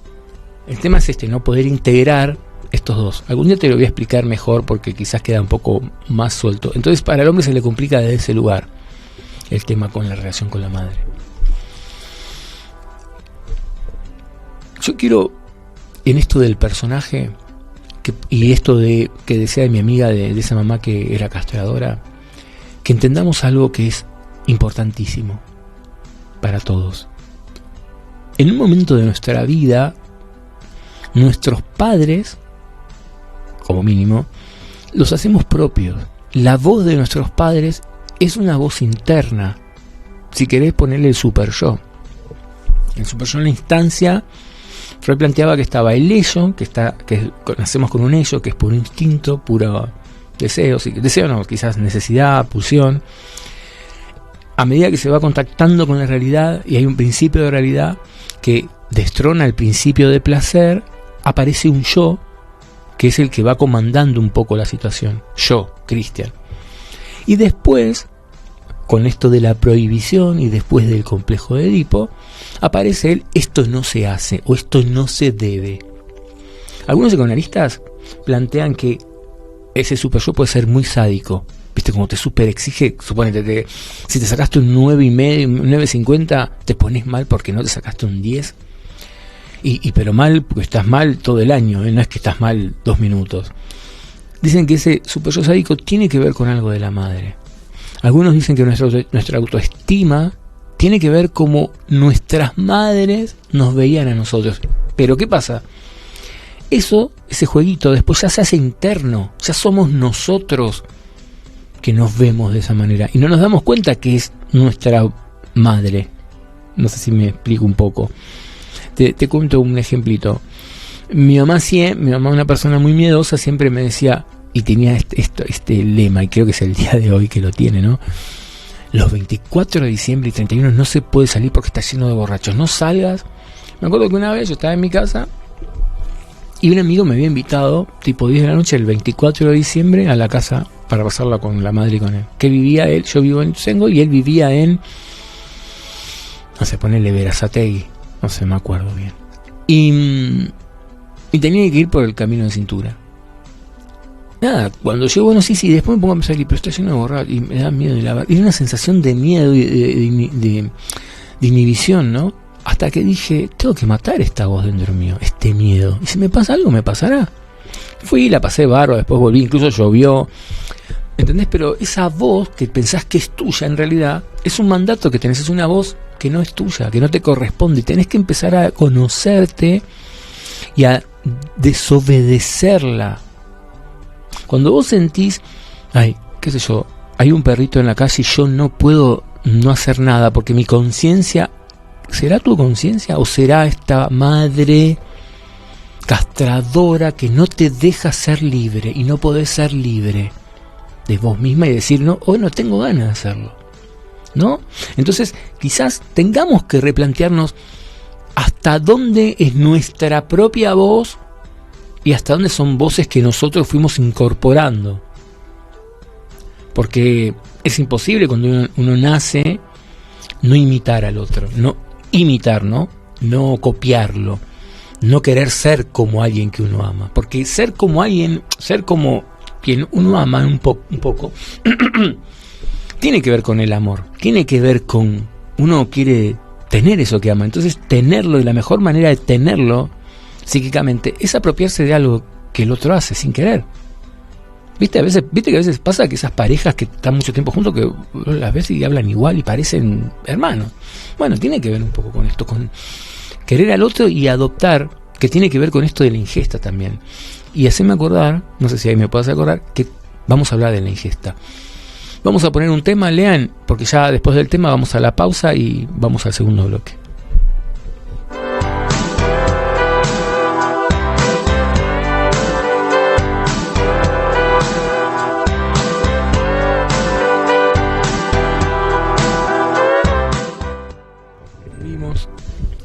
El tema es no poder integrar estos dos. Algún día te lo voy a explicar mejor porque quizás queda un poco más suelto. Entonces para el hombre se le complica desde ese lugar el tema con la relación con la madre. Yo quiero, en esto del personaje, y esto de que decía de mi amiga de esa mamá que era castradora, que entendamos algo que es importantísimo para todos. En un momento de nuestra vida, nuestros padres, como mínimo, los hacemos propios. La voz de nuestros padres es una voz interna. Si querés ponerle el super yo. El super yo en la instancia, Freud planteaba que estaba el ello, que nacemos con un ello, que es puro instinto, puro deseo, no, quizás necesidad, pulsión. A medida que se va contactando con la realidad y hay un principio de realidad que destrona el principio de placer, aparece un yo que es el que va comandando un poco la situación. Yo, Cristian. Y después, con esto de la prohibición y después del complejo de Edipo, aparece el esto no se hace o esto no se debe. Algunos psicoanalistas plantean que ese super yo puede ser muy sádico. Viste, como te super exige, suponete, si te sacaste un 9,5, un 9,50, te pones mal porque no te sacaste un 10. Pero mal, porque estás mal todo el año, no es que estás mal 2 minutos. Dicen que ese super yo sádico tiene que ver con algo de la madre. Algunos dicen que nuestra autoestima tiene que ver como nuestras madres nos veían a nosotros. Pero ¿qué pasa? Ese jueguito después ya se hace interno, ya somos nosotros que nos vemos de esa manera y no nos damos cuenta que es nuestra madre. No sé si me explico un poco. Te cuento un ejemplito. Mi mamá, una persona muy miedosa, siempre me decía, y tenía este lema, y creo que es el día de hoy que lo tiene, ¿no? Los 24 de diciembre y 31 no se puede salir porque está lleno de borrachos. No salgas. Me acuerdo que una vez yo estaba en mi casa y un amigo me había invitado, tipo 10 de la noche, el 24 de diciembre, a la casa para pasarla con la madre y con él. Que vivía él, yo vivo en Ituzaingó y él vivía en, no sé, ponele Berazategui, no sé, me acuerdo bien. Y tenía que ir por el camino de cintura. Nada, cuando llego, bueno, sí, después me pongo a pensar, pero está lleno de borrachos y me da miedo de la. Era una sensación de miedo y de inhibición, ¿no? Hasta que dije, tengo que matar esta voz dentro mío, este miedo. Y si me pasa algo, me pasará. Fui, la pasé bárbaro, después volví, incluso llovió. ¿Entendés? Pero esa voz que pensás que es tuya, en realidad, es un mandato que tenés, es una voz que no es tuya, que no te corresponde. Y tenés que empezar a conocerte y a desobedecerla. Cuando vos sentís, qué sé yo, hay un perrito en la calle y yo no puedo no hacer nada porque mi conciencia, ¿será tu conciencia o será esta madre castradora que no te deja ser libre y no podés ser libre de vos misma y decir, no, hoy no tengo ganas de hacerlo, ¿no? Entonces quizás tengamos que replantearnos hasta dónde es nuestra propia voz y hasta dónde son voces que nosotros fuimos incorporando, porque es imposible cuando uno nace no imitar al otro, no imitar, no copiarlo, no querer ser como alguien que uno ama, porque ser como alguien, ser como quien uno ama un poco tiene que ver con el amor, tiene que ver con, uno quiere tener eso que ama. Entonces tenerlo, y la mejor manera de tenerlo psíquicamente es apropiarse de algo que el otro hace sin querer. Viste que a veces pasa que esas parejas que están mucho tiempo juntos, que las ves y hablan igual y parecen hermanos. Bueno, tiene que ver un poco con esto, con querer al otro y adoptar, que tiene que ver con esto de la ingesta también. Y hacerme acordar, no sé si ahí me puedes acordar, que vamos a hablar de la ingesta. Vamos a poner un tema, Lean, porque ya después del tema vamos a la pausa y vamos al segundo bloque.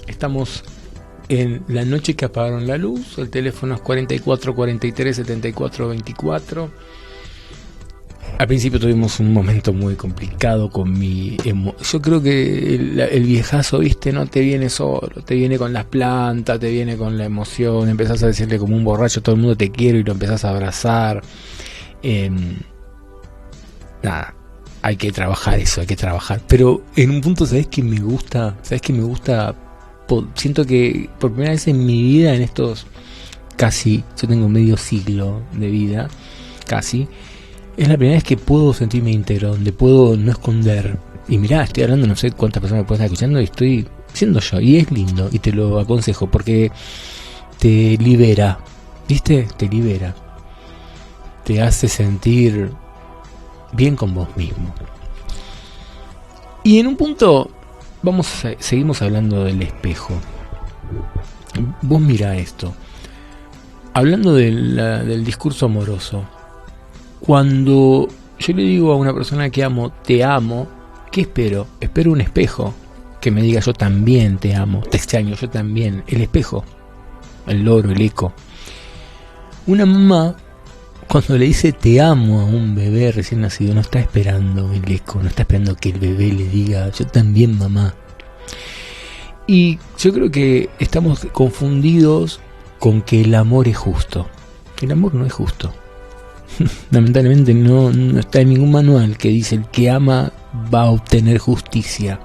Estamos en la noche que apagaron la luz. El teléfono es 44 43 74 24. Al principio tuvimos un momento muy complicado con mi yo creo que el viejazo, viste, no te viene solo, te viene con las plantas, te viene con la emoción, empezás a decirle como un borracho, todo el mundo te quiere, y lo empezás a abrazar. Nada, hay que trabajar eso, hay que trabajar. Pero en un punto, ¿sabés qué me gusta? Siento que por primera vez en mi vida, en estos casi, yo tengo medio siglo de vida, casi, es la primera vez que puedo sentirme íntegro, donde puedo no esconder. Y mirá, estoy hablando, no sé cuántas personas me pueden estar escuchando, y estoy siendo yo, y es lindo, y te lo aconsejo, porque te libera, ¿viste? Te libera, te hace sentir bien con vos mismo. Y en un punto seguimos hablando del espejo. Vos mirá esto, hablando del discurso amoroso. Cuando yo le digo a una persona que amo, te amo, ¿qué espero? Espero un espejo que me diga yo también te amo, te extraño, yo también. El espejo, el loro, el eco. Una mamá, cuando le dice te amo a un bebé recién nacido, no está esperando el eco, no está esperando que el bebé le diga yo también, mamá. Y yo creo que estamos confundidos con que el amor es justo. El amor no es justo. Lamentablemente no está en ningún manual que dice el que ama va a obtener justicia.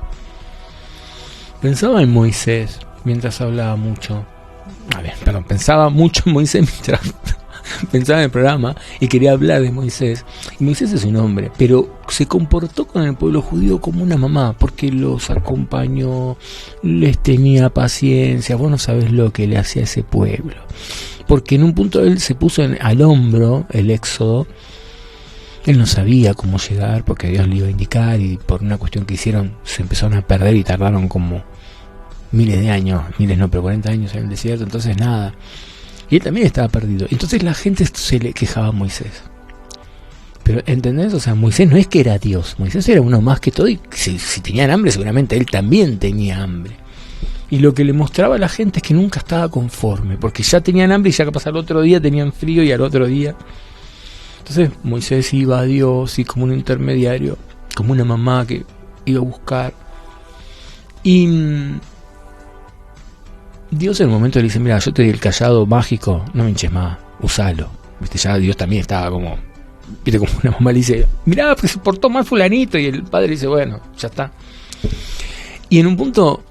Pensaba en Moisés mientras hablaba mucho. Pensaba mucho en Moisés mientras pensaba en el programa y quería hablar de Moisés. Y Moisés es un hombre, pero se comportó con el pueblo judío como una mamá, porque los acompañó, les tenía paciencia. Vos no sabés lo que le hacía a ese pueblo, porque en un punto él se puso al hombro el éxodo. Él no sabía cómo llegar, porque Dios le iba a indicar, y por una cuestión que hicieron se empezaron a perder y tardaron como miles de años, pero 40 años en el desierto. Entonces nada, y él también estaba perdido. Entonces la gente se le quejaba a Moisés. Pero ¿entendés? O sea, Moisés no es que era Dios, Moisés era uno más que todo, y si tenían hambre seguramente él también tenía hambre. Y lo que le mostraba a la gente es que nunca estaba conforme, porque ya tenían hambre y ya que pasaba el otro día tenían frío, y al otro día. Entonces Moisés iba a Dios y como un intermediario, como una mamá que iba a buscar. Y Dios en un momento le dice, mira, yo te di el callado mágico, no me hinches más, usalo. ¿Viste? Ya Dios también estaba como, viste, como una mamá le dice, mira, pues se portó mal fulanito, y el padre dice, bueno, ya está. Y en un punto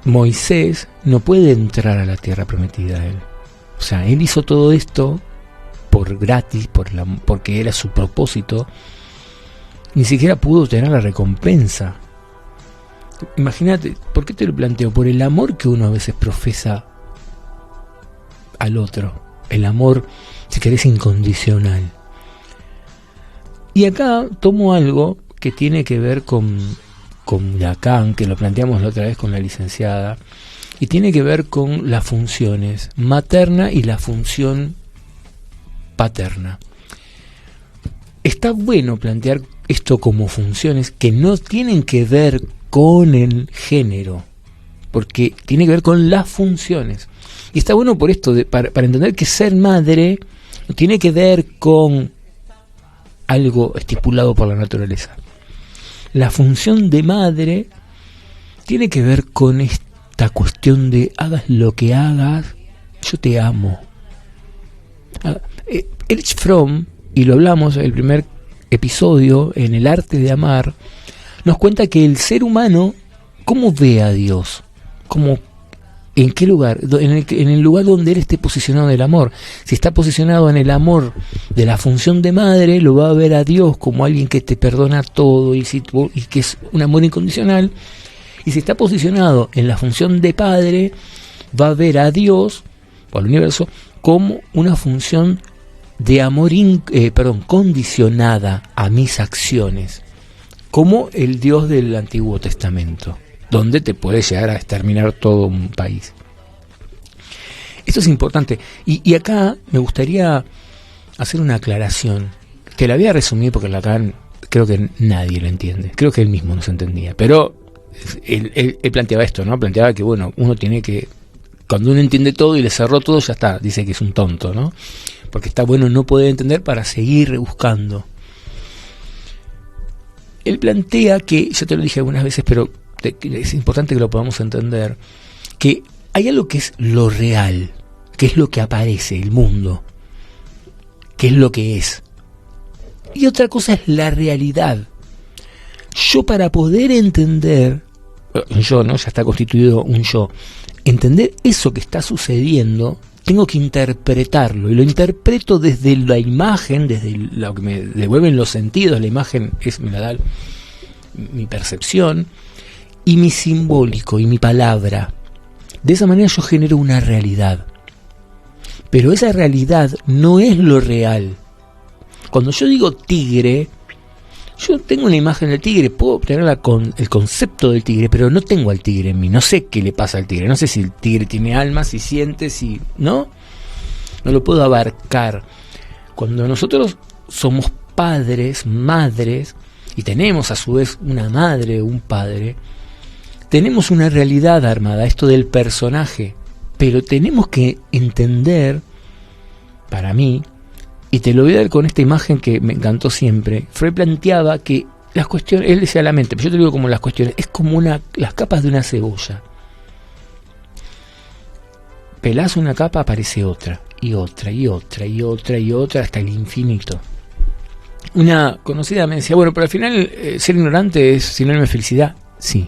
Moisés no puede entrar a la tierra prometida a él. O sea, él hizo todo esto por gratis, porque era su propósito. Ni siquiera pudo tener la recompensa. Imagínate, ¿por qué te lo planteo? Por el amor que uno a veces profesa al otro. El amor, si querés, incondicional. Y acá tomo algo que tiene que ver con Lacan, que lo planteamos la otra vez con la licenciada, y tiene que ver con las funciones materna y la función paterna. Está bueno plantear esto como funciones que no tienen que ver con el género, porque tiene que ver con las funciones. Y está bueno por esto, para entender que ser madre no tiene que ver con algo estipulado por la naturaleza. La función de madre tiene que ver con esta cuestión de hagas lo que hagas, yo te amo. Erich Fromm, y lo hablamos en el primer episodio, en El arte de amar, nos cuenta que el ser humano, ¿cómo ve a Dios? ¿En qué lugar? En el lugar donde él esté posicionado en el amor. Si está posicionado en el amor de la función de madre, lo va a ver a Dios como alguien que te perdona todo y que es un amor incondicional. Y si está posicionado en la función de padre, va a ver a Dios, o al universo, como una función de amor condicionada a mis acciones, como el Dios del Antiguo Testamento, donde te puede llegar a exterminar todo un país. Esto es importante. Y acá me gustaría hacer una aclaración, que la voy a resumir porque acá creo que nadie lo entiende. Creo que él mismo no se entendía. Pero él planteaba esto, ¿no? Planteaba que, bueno, uno tiene que... Cuando uno entiende todo y le cerró todo, ya está. Dice que es un tonto, ¿no? Porque está bueno no poder entender para seguir buscando. Él plantea que, yo te lo dije algunas veces, pero es importante que lo podamos entender, que hay algo que es lo real, que es lo que aparece, el mundo, que es lo que es. Y otra cosa es la realidad. Yo, para poder entender, yo, ¿no? Ya está constituido un yo. Entender eso que está sucediendo, tengo que interpretarlo, y lo interpreto desde la imagen, desde lo que me devuelven los sentidos. La imagen me la da mi percepción, y mi simbólico, y mi palabra. De esa manera yo genero una realidad. Pero esa realidad no es lo real. Cuando yo digo tigre, yo tengo una imagen del tigre, puedo tener el concepto del tigre, pero no tengo al tigre en mí, no sé qué le pasa al tigre, no sé si el tigre tiene alma, si siente, si... no lo puedo abarcar. Cuando nosotros somos padres, madres, y tenemos a su vez una madre o un padre, tenemos una realidad armada, esto del personaje, pero tenemos que entender, para mí, y te lo voy a dar con esta imagen que me encantó siempre. Freud planteaba que las cuestiones, él decía la mente, pero yo te digo como las cuestiones, es como las capas de una cebolla. Pelás una capa, aparece otra, y otra, y otra, y otra, y otra, hasta el infinito. Una conocida me decía, bueno, pero al final ser ignorante es sinónimo de felicidad. Sí.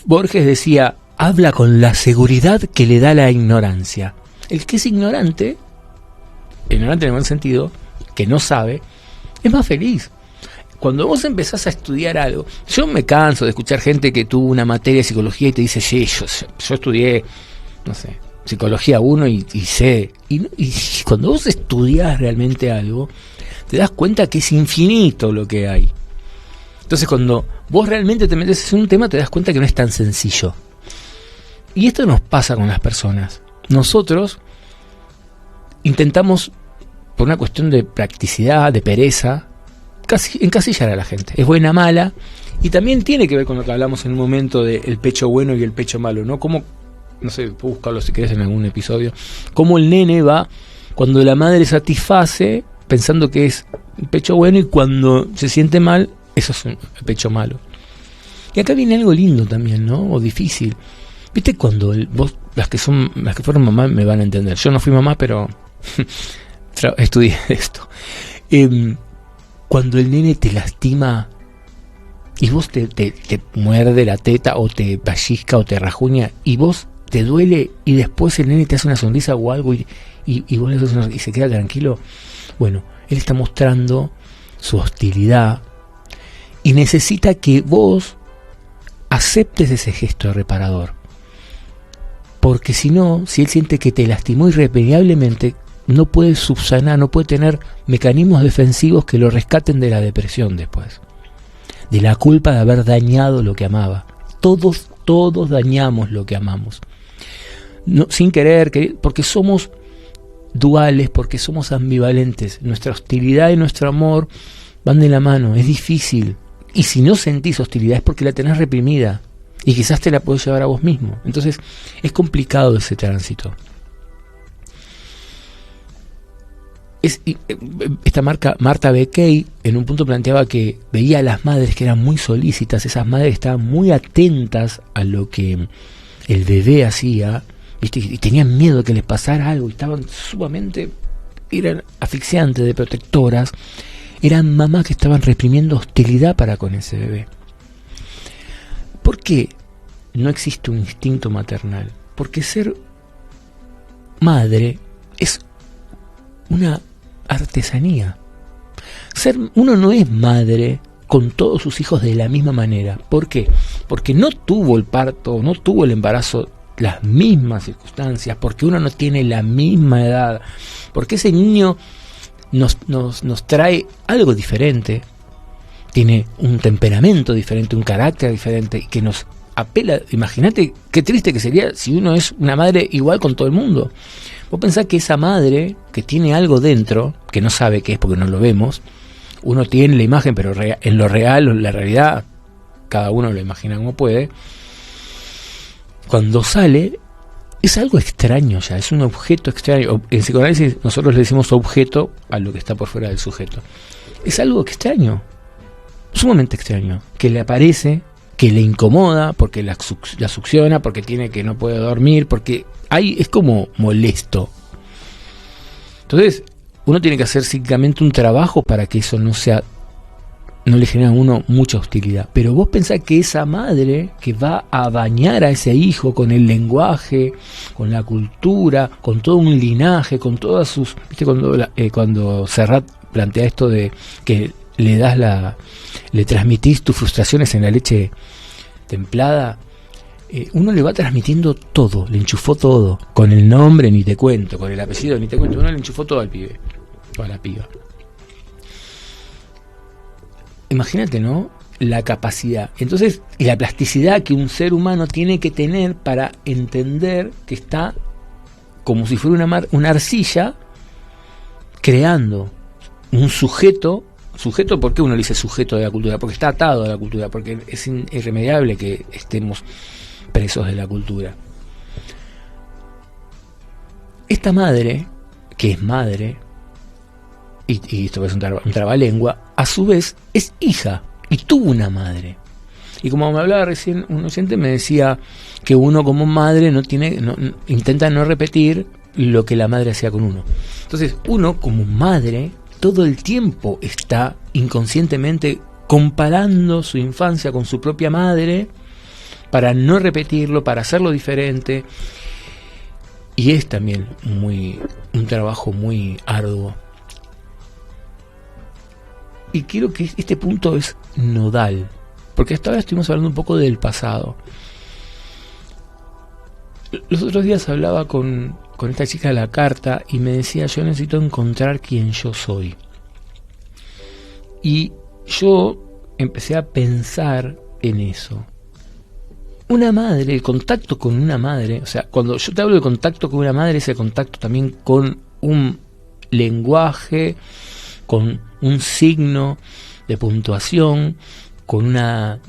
Borges decía, habla con la seguridad que le da la ignorancia. El que es ignorante en el buen sentido, que no sabe, es más feliz. Cuando vos empezás a estudiar algo, yo me canso de escuchar gente que tuvo una materia de psicología y te dice, sí, yo estudié, no sé, psicología 1 y sé. Y cuando vos estudiás realmente algo, te das cuenta que es infinito lo que hay. Entonces cuando vos realmente te metes en un tema, te das cuenta que no es tan sencillo. Y esto nos pasa con las personas. Nosotros intentamos, por una cuestión de practicidad, de pereza, casi encasillar a la gente. Es buena, mala, y también tiene que ver con lo que hablamos en un momento del pecho bueno y el pecho malo, ¿no? Como, no sé, puedo buscarlo si querés en algún episodio, cómo el nene va cuando la madre satisface pensando que es el pecho bueno, y cuando se siente mal, eso es el pecho malo. Y acá viene algo lindo también, ¿no? O difícil. ¿Viste cuando vos, las que fueron mamás me van a entender? Yo no fui mamá, pero estudié esto. Cuando el nene te lastima y vos te muerde la teta, o te pellizca, o te rajuña, y vos te duele, y después el nene te hace una sonrisa o algo, y vos le haces y se queda tranquilo. Bueno, él está mostrando su hostilidad y necesita que vos aceptes ese gesto reparador. Porque si no, si él siente que te lastimó irremediablemente, no puede subsanar, no puede tener mecanismos defensivos que lo rescaten de la depresión después, de la culpa de haber dañado lo que amaba. Todos dañamos lo que amamos, no, sin querer, porque somos duales, porque somos ambivalentes. Nuestra hostilidad y nuestro amor van de la mano, es difícil. Y si no sentís hostilidad es porque la tenés reprimida, y quizás te la podés llevar a vos mismo. Entonces es complicado ese tránsito. Esta Marta Beckey en un punto planteaba que veía a las madres que eran muy solícitas, esas madres estaban muy atentas a lo que el bebé hacía, ¿viste? Y tenían miedo de que les pasara algo, y estaban sumamente, eran asfixiantes de protectoras, eran mamás que estaban reprimiendo hostilidad para con ese bebé. ¿Por qué no existe un instinto maternal? Porque ser madre es una artesanía. Uno no es madre con todos sus hijos de la misma manera. ¿Por qué? Porque no tuvo el parto, no tuvo el embarazo las mismas circunstancias, porque uno no tiene la misma edad, porque ese niño nos trae algo diferente, tiene un temperamento diferente, un carácter diferente, y que nos apela. Imagínate qué triste que sería si uno es una madre igual con todo el mundo. Vos pensás que esa madre que tiene algo dentro, que no sabe qué es porque no lo vemos, uno tiene la imagen, pero en lo real, en la realidad, cada uno lo imagina como puede. Cuando sale, es algo extraño ya, es un objeto extraño. En psicoanálisis nosotros le decimos objeto a lo que está por fuera del sujeto. Es algo extraño, sumamente extraño, que le aparece, que le incomoda, porque la succiona, porque tiene que no puede dormir, porque es como molesto. Entonces, uno tiene que hacer psíquicamente un trabajo para que eso no le genere a uno mucha hostilidad. Pero vos pensás que esa madre que va a bañar a ese hijo con el lenguaje, con la cultura, con todo un linaje, con todas sus... ¿Viste cuando Serrat plantea esto de que le transmitís tus frustraciones en la leche templada? Uno le va transmitiendo todo, le enchufó todo, con el nombre ni te cuento, con el apellido ni te cuento, uno le enchufó todo al pibe o a la piba. Imagínate, ¿no? La capacidad, entonces, y la plasticidad que un ser humano tiene que tener para entender que está como si fuera una arcilla creando un sujeto. ¿Por qué uno le dice sujeto de la cultura? Porque está atado a la cultura, porque es irremediable que estemos presos de la cultura. Esta madre, que es madre, y esto es un trabalengua, a su vez es hija y tuvo una madre. Y como me hablaba recién un oyente, me decía que uno como madre intenta no repetir lo que la madre hacía con uno. Entonces uno como madre todo el tiempo está inconscientemente comparando su infancia con su propia madre para no repetirlo, para hacerlo diferente. Y es también un trabajo muy arduo. Y quiero que este punto es nodal, porque hasta ahora estuvimos hablando un poco del pasado. Los otros días hablaba con esta chica de la carta y me decía: yo necesito encontrar quién yo soy. Y yo empecé a pensar en eso. Una madre, el contacto con una madre, o sea, cuando yo te hablo de contacto con una madre, es el contacto también con un lenguaje, con un signo de puntuación, con una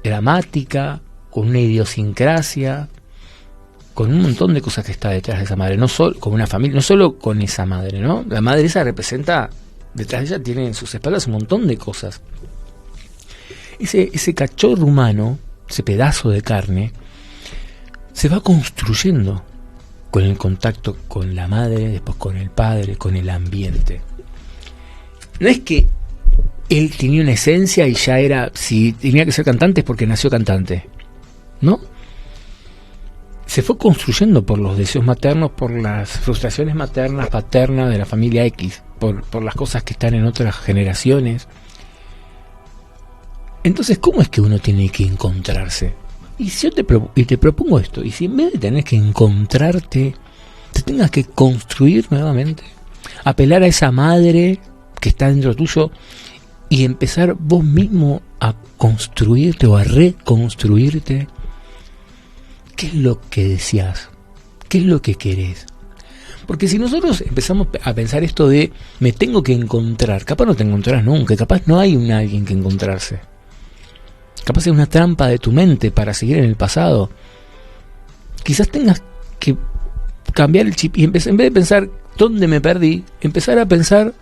gramática, con una idiosincrasia, con un montón de cosas que está detrás de esa madre, no solo con una familia, no solo con esa madre, ¿no? La madre esa representa, detrás de ella tiene en sus espaldas un montón de cosas. Ese cachorro humano, ese pedazo de carne, se va construyendo con el contacto con la madre, después con el padre, con el ambiente. No es que él tenía una esencia y ya era, si tenía que ser cantante es porque nació cantante, ¿no? Se fue construyendo por los deseos maternos, por las frustraciones maternas, paternas de la familia X, por las cosas que están en otras generaciones. Entonces, ¿cómo es que uno tiene que encontrarse? Y si yo te propongo esto, y si en vez de tener que encontrarte, te tengas que construir nuevamente, apelar a esa madre que está dentro tuyo y empezar vos mismo a construirte o a reconstruirte. ¿Qué es lo que deseas? ¿Qué es lo que querés? Porque si nosotros empezamos a pensar esto de me tengo que encontrar, capaz no te encontrarás nunca, capaz no hay alguien que encontrarse. Capaz es una trampa de tu mente para seguir en el pasado. Quizás tengas que cambiar el chip y en vez de pensar dónde me perdí, empezar a pensar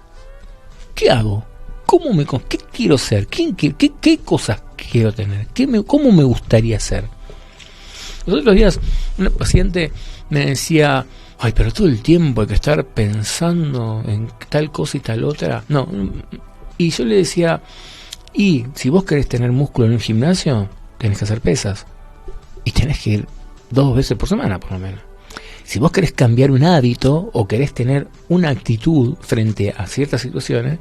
¿qué hago? ¿Qué quiero ser? ¿Qué cosas quiero tener? ¿Cómo me gustaría ser? Los otros días una paciente me decía: ay, pero todo el tiempo hay que estar pensando en tal cosa y tal otra. No, Y yo le decía, y si vos querés tener músculo en un gimnasio, tenés que hacer pesas. Y tenés que ir 2 veces por semana, por lo menos. Si vos querés cambiar un hábito o querés tener una actitud frente a ciertas situaciones,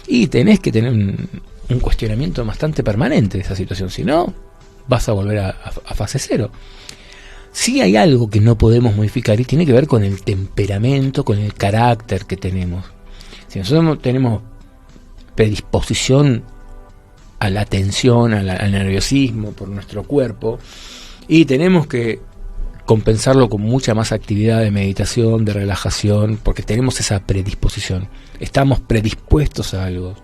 y tenés que tener un cuestionamiento bastante permanente de esa situación. Si no, vas a volver a fase cero. Sí hay algo que no podemos modificar y tiene que ver con el temperamento, con el carácter que tenemos. Si nosotros tenemos predisposición a la tensión, al nerviosismo por nuestro cuerpo, y tenemos que compensarlo con mucha más actividad de meditación, de relajación, porque tenemos esa predisposición, estamos predispuestos a algo.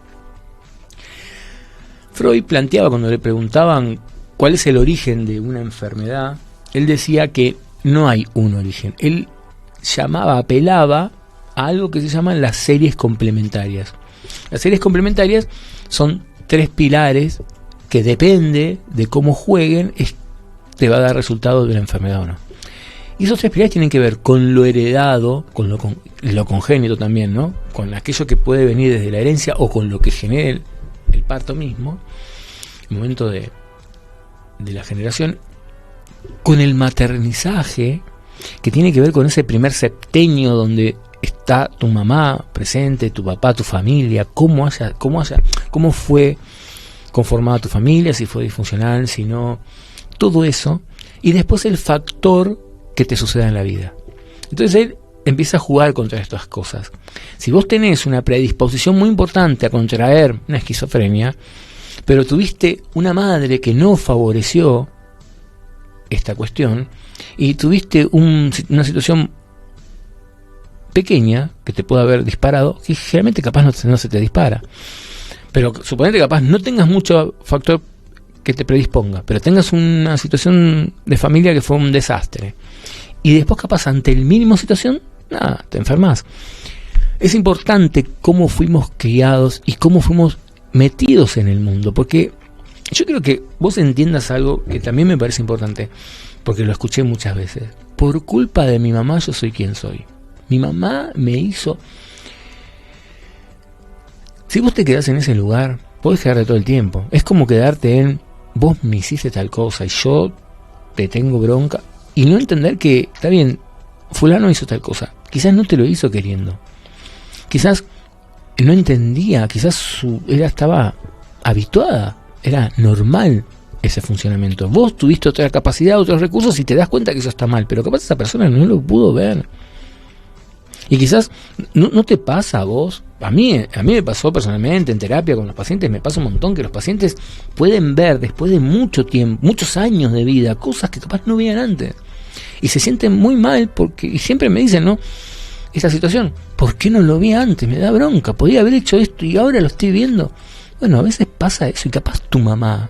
Freud planteaba, cuando le preguntaban cuál es el origen de una enfermedad, él decía que no hay un origen. Él apelaba a algo que se llaman las series complementarias. Las series complementarias son 3 pilares que, depende de cómo jueguen, te va a dar resultado de una enfermedad o no. Y esos 3 pilares tienen que ver con lo heredado, con lo congénito también, ¿no? Con aquello que puede venir desde la herencia o con lo que genera el parto mismo, el momento de la generación, con el maternizaje, que tiene que ver con ese primer septenio donde está tu mamá presente, tu papá, tu familia, cómo fue conformada tu familia, si fue disfuncional, si no, todo eso, y después el factor que te suceda en la vida. Entonces él empieza a jugar contra estas cosas. Si vos tenés una predisposición muy importante a contraer una esquizofrenia, pero tuviste una madre que no favoreció esta cuestión, y tuviste una situación pequeña que te puede haber disparado, que generalmente capaz no se te dispara, pero suponete que capaz no tengas mucho factor que te predisponga, pero tengas una situación de familia que fue un desastre, y después capaz ante el mínimo situación, nada, te enfermas. Es importante cómo fuimos criados y cómo fuimos metidos en el mundo, porque yo quiero que vos entiendas algo que también me parece importante, porque lo escuché muchas veces. Por culpa de mi mamá yo soy quien soy. Mi mamá me hizo... Si vos te quedás en ese lugar, podés quedarte todo el tiempo. Es como quedarte en, vos me hiciste tal cosa y yo te tengo bronca, y no entender que, está bien, fulano hizo tal cosa, quizás no te lo hizo queriendo, quizás no entendía, quizás ella estaba habituada, era normal ese funcionamiento. Vos tuviste otra capacidad, otros recursos, y te das cuenta que eso está mal, pero capaz esa persona no lo pudo ver. Y quizás no te pasa a vos. A mí me pasó personalmente en terapia con los pacientes, me pasa un montón que los pacientes pueden ver después de mucho tiempo, muchos años de vida, cosas que capaz no veían antes, y se sienten muy mal porque, y siempre me dicen, ¿no? Esta situación, ¿por qué no lo vi antes? Me da bronca, podía haber hecho esto y ahora lo estoy viendo. Bueno, a veces pasa eso, y capaz tu mamá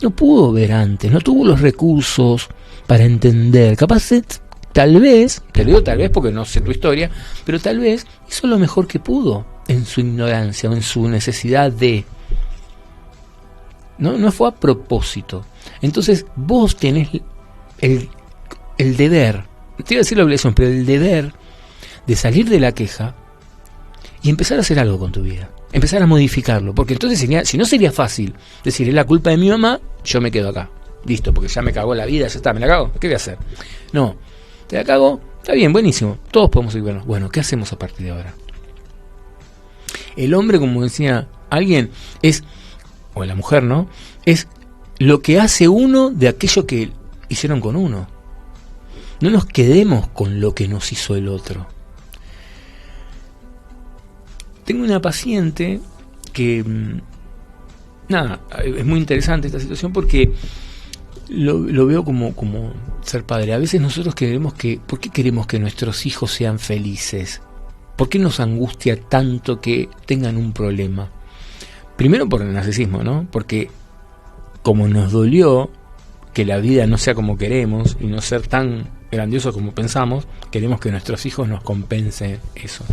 no pudo ver antes, no tuvo los recursos para entender, capaz tal vez, te lo digo tal vez porque no sé tu historia, pero tal vez hizo lo mejor que pudo en su ignorancia o en su necesidad de... No fue a propósito. Entonces vos tenés el deber, te iba a decir la obligación, pero el deber de salir de la queja y empezar a hacer algo con tu vida, empezar a modificarlo, porque entonces si no sería fácil decir, es la culpa de mi mamá, yo me quedo acá, listo, porque ya me cagó la vida, ya está, me la cago, ¿qué voy a hacer? No, te la cago, está bien, buenísimo, todos podemos seguir. Bueno, ¿qué hacemos a partir de ahora? El hombre, como decía alguien, o la mujer, ¿no? Es lo que hace uno de aquello que hicieron con uno. No nos quedemos con lo que nos hizo el otro. Tengo una paciente que, es muy interesante esta situación porque lo veo como ser padre. A veces nosotros ¿por qué queremos que nuestros hijos sean felices? ¿Por qué nos angustia tanto que tengan un problema? Primero por el narcisismo, ¿no? Porque como nos dolió que la vida no sea como queremos y no ser tan grandioso como pensamos, queremos que nuestros hijos nos compensen eso.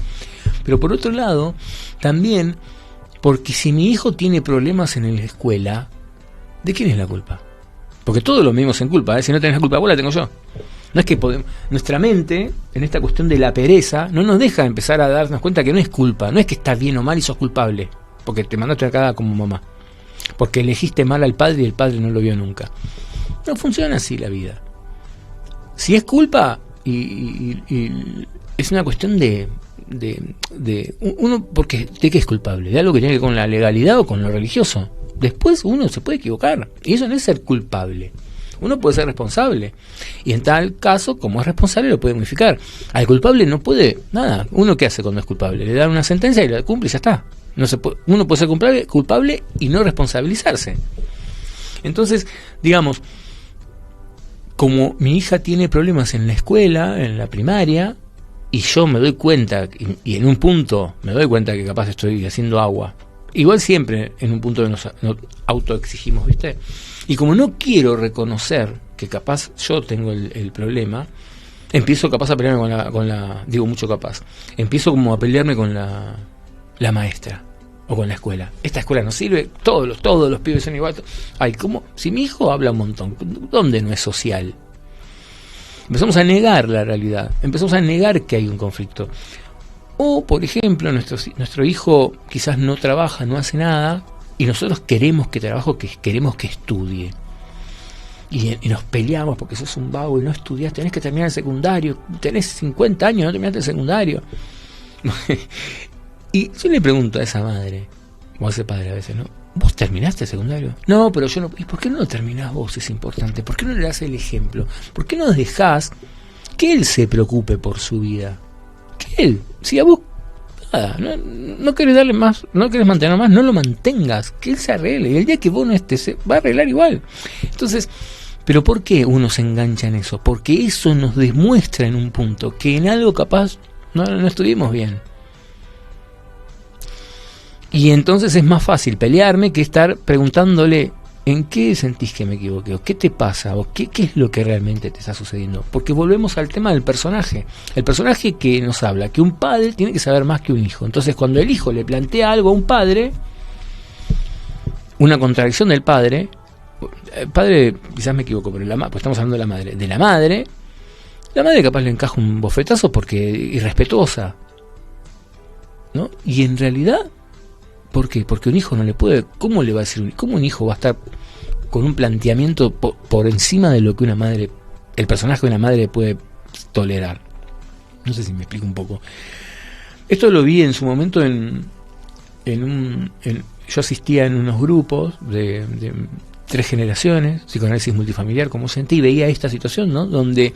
Pero por otro lado, también porque si mi hijo tiene problemas en la escuela, ¿de quién es la culpa? Porque todos los mismos en culpa, ¿eh? Si no tenés la culpa vos, la tengo yo. No es que nuestra mente, en esta cuestión de la pereza, no nos deja empezar a darnos cuenta que no es culpa, no es que estás bien o mal y sos culpable. porque te mandaste a la cagada como mamá, porque elegiste mal al padre y el padre no lo vio nunca. No funciona así la vida. Si es culpa y es una cuestión de uno, porque ¿de qué es culpable? ¿De algo que tiene que ver con la legalidad o con lo religioso? Después uno se puede equivocar y eso no es ser culpable. Uno puede ser responsable y en tal caso, como es responsable, lo puede modificar. Al culpable no puede nada. ¿Uno qué hace cuando es culpable? Le dan una sentencia y la cumple y ya está. No se puede, uno puede ser culpable y no responsabilizarse. Entonces, digamos, como mi hija tiene problemas en la escuela, en la primaria, y yo me doy cuenta, y en un punto me doy cuenta que capaz estoy haciendo agua. Igual siempre en un punto nos autoexigimos, ¿viste? Y como no quiero reconocer que capaz yo tengo el problema, empiezo capaz a pelearme con la digo mucho capaz, empiezo como a pelearme con la maestra o con la escuela. Esta escuela no sirve, todos los pibes son igual. Ay, ¿cómo? Si mi hijo habla un montón, ¿dónde no es social? Empezamos a negar la realidad, empezamos a negar que hay un conflicto. O, por ejemplo, nuestro hijo quizás no trabaja, no hace nada, y nosotros queremos que trabaje, queremos que estudie. Y nos peleamos porque sos un vago y no estudias, tenés que terminar el secundario, tenés 50 años, no terminaste el secundario. Y yo le pregunto a esa madre, o a ese padre a veces, ¿no? ¿Vos terminaste el secundario? No, pero yo no. ¿Y por qué no lo terminás vos? Es importante. ¿Por qué no le das el ejemplo? ¿Por qué no dejás que él se preocupe por su vida? Que él, si a vos nada, no querés darle más, no querés mantener más, no lo mantengas, que él se arregle. Y el día que vos no estés, se va a arreglar igual. Entonces, ¿pero por qué uno se engancha en eso? Porque eso nos demuestra en un punto que en algo capaz no estuvimos bien. Y entonces es más fácil pelearme que estar preguntándole ¿en qué sentís que me equivoqué? ¿O qué te pasa? ¿O qué es lo que realmente te está sucediendo? Porque volvemos al tema del personaje. El personaje que nos habla que un padre tiene que saber más que un hijo. Entonces cuando el hijo le plantea algo a un padre, una contradicción del padre, el padre quizás me equivoco, pero pues estamos hablando de la madre. De la madre capaz le encaja un bofetazo porque irrespetuosa, ¿no? Y en realidad, ¿por qué? Porque un hijo no le puede... ¿Cómo le va a decir? ¿Cómo un hijo va a estar con un planteamiento por encima de lo que una madre, el personaje de una madre puede tolerar? No sé si me explico un poco. Esto lo vi en su momento yo asistía en unos grupos de 3 generaciones, psicoanálisis multifamiliar, como sentí, y veía esta situación, ¿no? Donde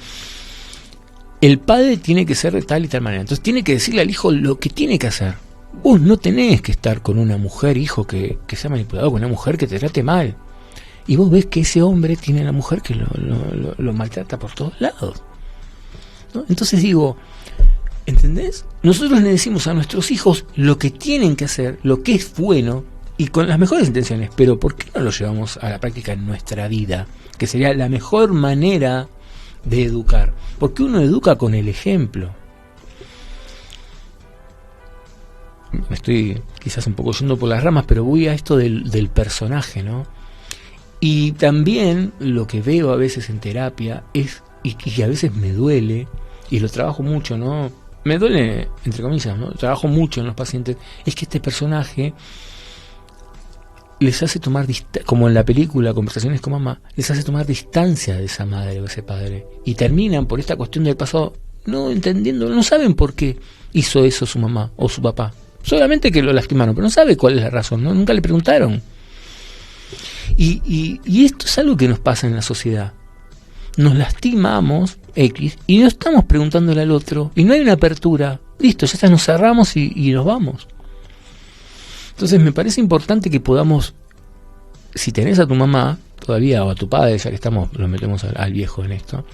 el padre tiene que ser de tal y tal manera. Entonces tiene que decirle al hijo lo que tiene que hacer. Vos no tenés que estar con una mujer, hijo, que sea manipulador, con una mujer que te trate mal. Y vos ves que ese hombre tiene a la mujer que lo maltrata por todos lados, ¿no? Entonces digo, ¿entendés? Nosotros le decimos a nuestros hijos lo que tienen que hacer, lo que es bueno, y con las mejores intenciones, pero ¿por qué no lo llevamos a la práctica en nuestra vida? Que sería la mejor manera de educar. Porque uno educa con el ejemplo. Me estoy quizás un poco yendo por las ramas, pero voy a esto del personaje, ¿no? Y también lo que veo a veces en terapia es, y a veces me duele, y lo trabajo mucho, ¿no? Me duele, entre comillas, ¿no? Trabajo mucho en los pacientes, es que este personaje les hace tomar, como en la película Conversaciones con Mamá, les hace tomar distancia de esa madre o ese padre. Y terminan por esta cuestión del pasado no entendiendo, no saben por qué hizo eso su mamá o su papá. Solamente que lo lastimaron, pero no sabe cuál es la razón, ¿no? Nunca le preguntaron. Y esto es algo que nos pasa en la sociedad. Nos lastimamos, X, y no estamos preguntándole al otro, y no hay una apertura. Listo, ya está, nos cerramos y nos vamos. Entonces me parece importante que podamos, si tenés a tu mamá todavía, o a tu padre, ya que lo metemos al viejo en esto,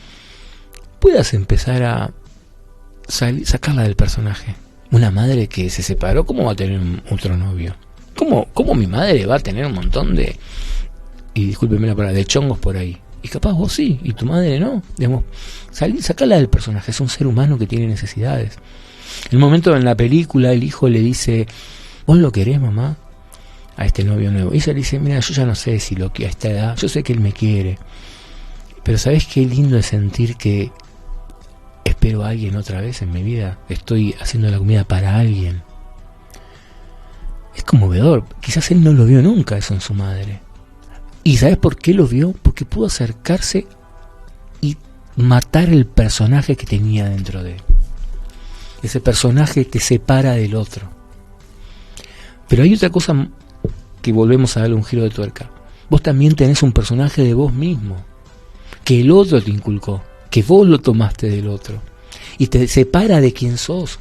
puedas empezar a sacarla del personaje. Una madre que se separó, ¿cómo va a tener otro novio? ¿Cómo mi madre va a tener un montón de, y discúlpeme la palabra, de chongos por ahí? Y capaz vos sí, y tu madre no. Digamos, sacarla del personaje, es un ser humano que tiene necesidades. En un momento en la película el hijo le dice, ¿vos lo querés, mamá? A este novio nuevo. Y ella le dice, mira, yo ya no sé si lo que a esta edad, yo sé que él me quiere, pero ¿sabés qué lindo es sentir que espero a alguien otra vez en mi vida? Estoy haciendo la comida para alguien. Es conmovedor. Quizás él no lo vio nunca eso en su madre. ¿Y sabes por qué lo vio? Porque pudo acercarse y matar el personaje que tenía dentro de él. Ese personaje te separa del otro. Pero hay otra cosa que volvemos a darle un giro de tuerca. Vos también tenés un personaje de vos mismo, que el otro te inculcó, que vos lo tomaste del otro, y te separa de quien sos.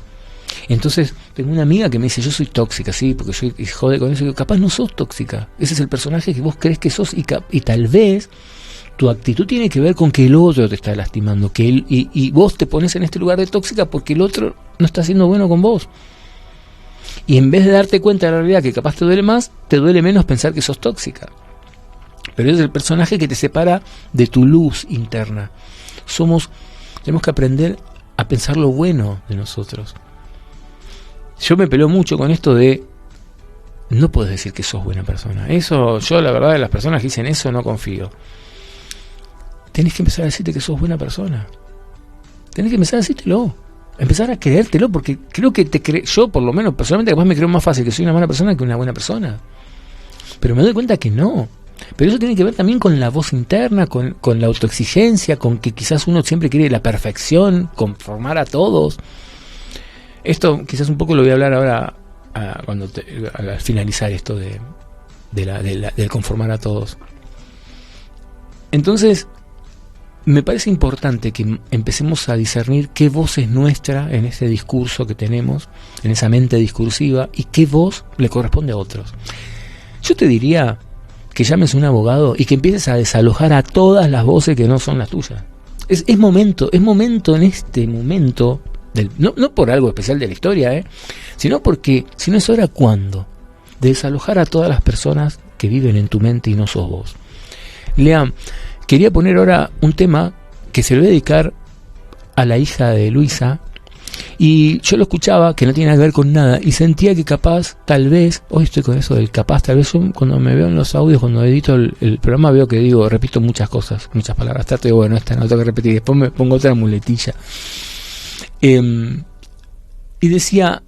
Entonces, tengo una amiga que me dice, yo soy tóxica, sí, porque yo jode con eso. Y digo, capaz no sos tóxica. Ese es el personaje que vos crees que sos, y tal vez tu actitud tiene que ver con que el otro te está lastimando, y vos te pones en este lugar de tóxica porque el otro no está siendo bueno con vos. Y en vez de darte cuenta de la realidad que capaz te duele más, te duele menos pensar que sos tóxica. Pero es el personaje que te separa de tu luz interna. Tenemos que aprender a pensar lo bueno de nosotros. Yo me peleo mucho con esto de no puedes decir que sos buena persona. Eso, yo la verdad de las personas que dicen eso no confío. Tenés que empezar a decirte que sos buena persona. Tenés que empezar a decírtelo. Empezar a creértelo, porque creo que yo por lo menos personalmente capaz me creo más fácil que soy una mala persona que una buena persona. Pero me doy cuenta que no. Pero eso tiene que ver también con la voz interna, con la autoexigencia, con que quizás uno siempre quiere la perfección, conformar a todos. Esto quizás un poco lo voy a hablar ahora al finalizar esto del conformar a todos. Entonces, me parece importante que empecemos a discernir qué voz es nuestra en ese discurso que tenemos, en esa mente discursiva, y qué voz le corresponde a otros. Yo te diría que llames a un abogado y que empieces a desalojar a todas las voces que no son las tuyas. Es momento en este momento, no por algo especial de la historia, sino porque, si no es hora, ¿cuándo? De desalojar a todas las personas que viven en tu mente y no sos vos. Lea, quería poner ahora un tema que se lo voy a dedicar a la hija de Luisa, y yo lo escuchaba, que no tiene nada que ver con nada, y sentía que capaz, tal vez, hoy estoy con eso del capaz, tal vez yo, cuando me veo en los audios, cuando edito el programa, veo que repito muchas cosas, muchas palabras, trato de, bueno, esta no tengo que repetir, después me pongo otra muletilla. Y decía,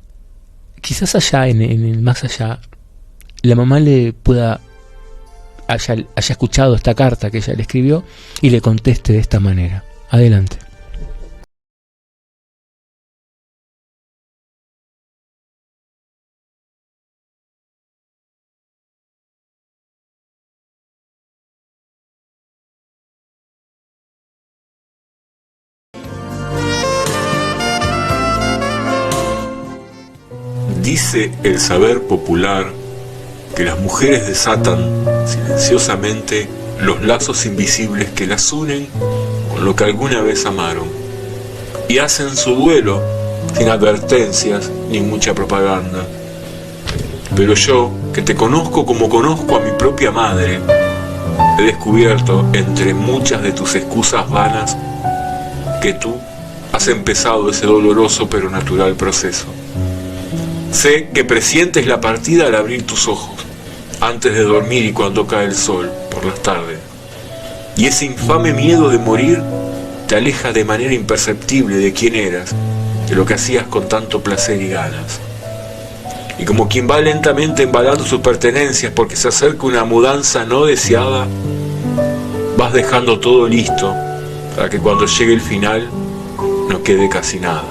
quizás allá, en el más allá, la mamá le pueda haya escuchado esta carta que ella le escribió y le conteste de esta manera. Adelante. Dice el saber popular que las mujeres desatan silenciosamente los lazos invisibles que las unen con lo que alguna vez amaron, y hacen su duelo sin advertencias ni mucha propaganda. Pero yo, que te conozco como conozco a mi propia madre, he descubierto entre muchas de tus excusas vanas que tú has empezado ese doloroso pero natural proceso. Sé que presientes la partida al abrir tus ojos, antes de dormir y cuando cae el sol, por las tardes. Y ese infame miedo de morir te aleja de manera imperceptible de quién eras, de lo que hacías con tanto placer y ganas. Y como quien va lentamente embalando sus pertenencias porque se acerca una mudanza no deseada, vas dejando todo listo para que cuando llegue el final no quede casi nada.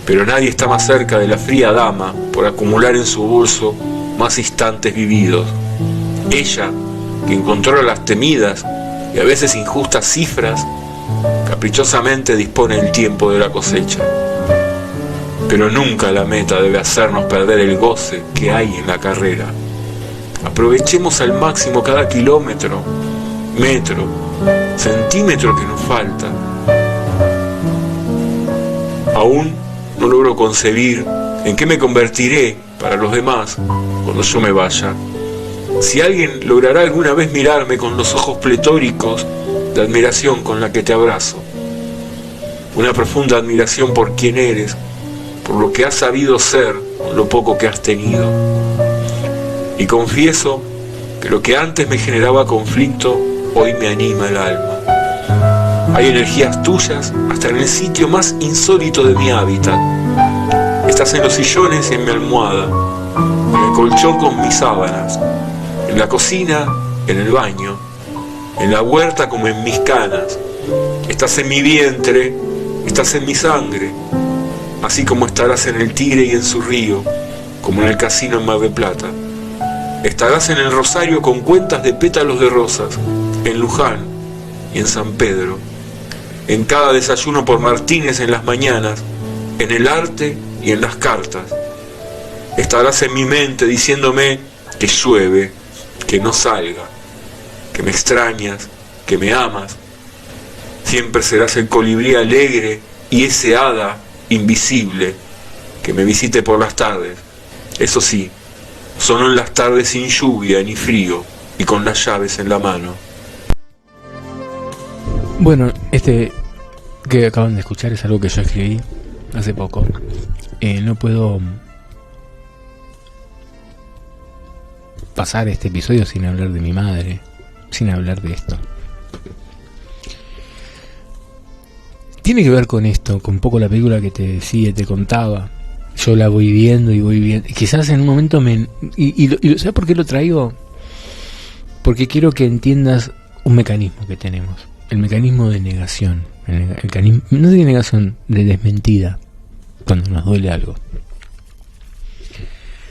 Pero nadie está más cerca de la fría dama por acumular en su bolso más instantes vividos. Ella, que encontró las temidas y a veces injustas cifras, caprichosamente dispone el tiempo de la cosecha. Pero nunca la meta debe hacernos perder el goce que hay en la carrera. Aprovechemos al máximo cada kilómetro, metro, centímetro que nos falta. Aún no logro concebir en qué me convertiré para los demás cuando yo me vaya. Si alguien logrará alguna vez mirarme con los ojos pletóricos de admiración con la que te abrazo. Una profunda admiración por quién eres, por lo que has sabido ser con lo poco que has tenido. Y confieso que lo que antes me generaba conflicto, hoy me anima el alma. Hay energías tuyas hasta en el sitio más insólito de mi hábitat. Estás en los sillones y en mi almohada, en colchón con mis sábanas, en la cocina, en el baño, en la huerta como en mis canas. Estás en mi vientre, estás en mi sangre, así como estarás en el Tigre y en su río, como en el casino en Mar del Plata. Estarás en el Rosario con cuentas de pétalos de rosas, en Luján y en San Pedro, en cada desayuno por Martínez en las mañanas, en el arte y en las cartas. Estarás en mi mente diciéndome que llueve, que no salga, que me extrañas, que me amas. Siempre serás el colibrí alegre y ese hada invisible que me visite por las tardes. Eso sí, solo en las tardes sin lluvia ni frío y con las llaves en la mano. Bueno, que acaban de escuchar es algo que yo escribí hace poco. No puedo pasar este episodio sin hablar de mi madre, sin hablar de esto. Tiene que ver con esto, con un poco la película que te decía, te contaba. Yo la voy viendo y voy viendo. Quizás en un momento ¿sabes por qué lo traigo? Porque quiero que entiendas un mecanismo que tenemos. El mecanismo de negación. No de negación, de desmentida. Cuando nos duele algo.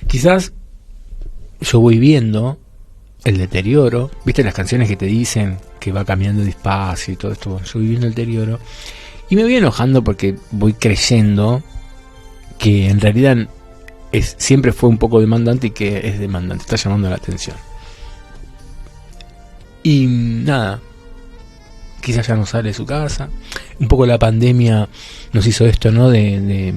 Quizás yo voy viendo el deterioro. ¿Viste las canciones que te dicen que va cambiando despacio y todo esto? Bueno, yo voy viendo el deterioro. Y me voy enojando porque voy creyendo que en realidad siempre fue un poco demandante y que es demandante, está llamando la atención. Y nada, quizás ya no sale de su casa. Un poco la pandemia nos hizo esto, ¿no? De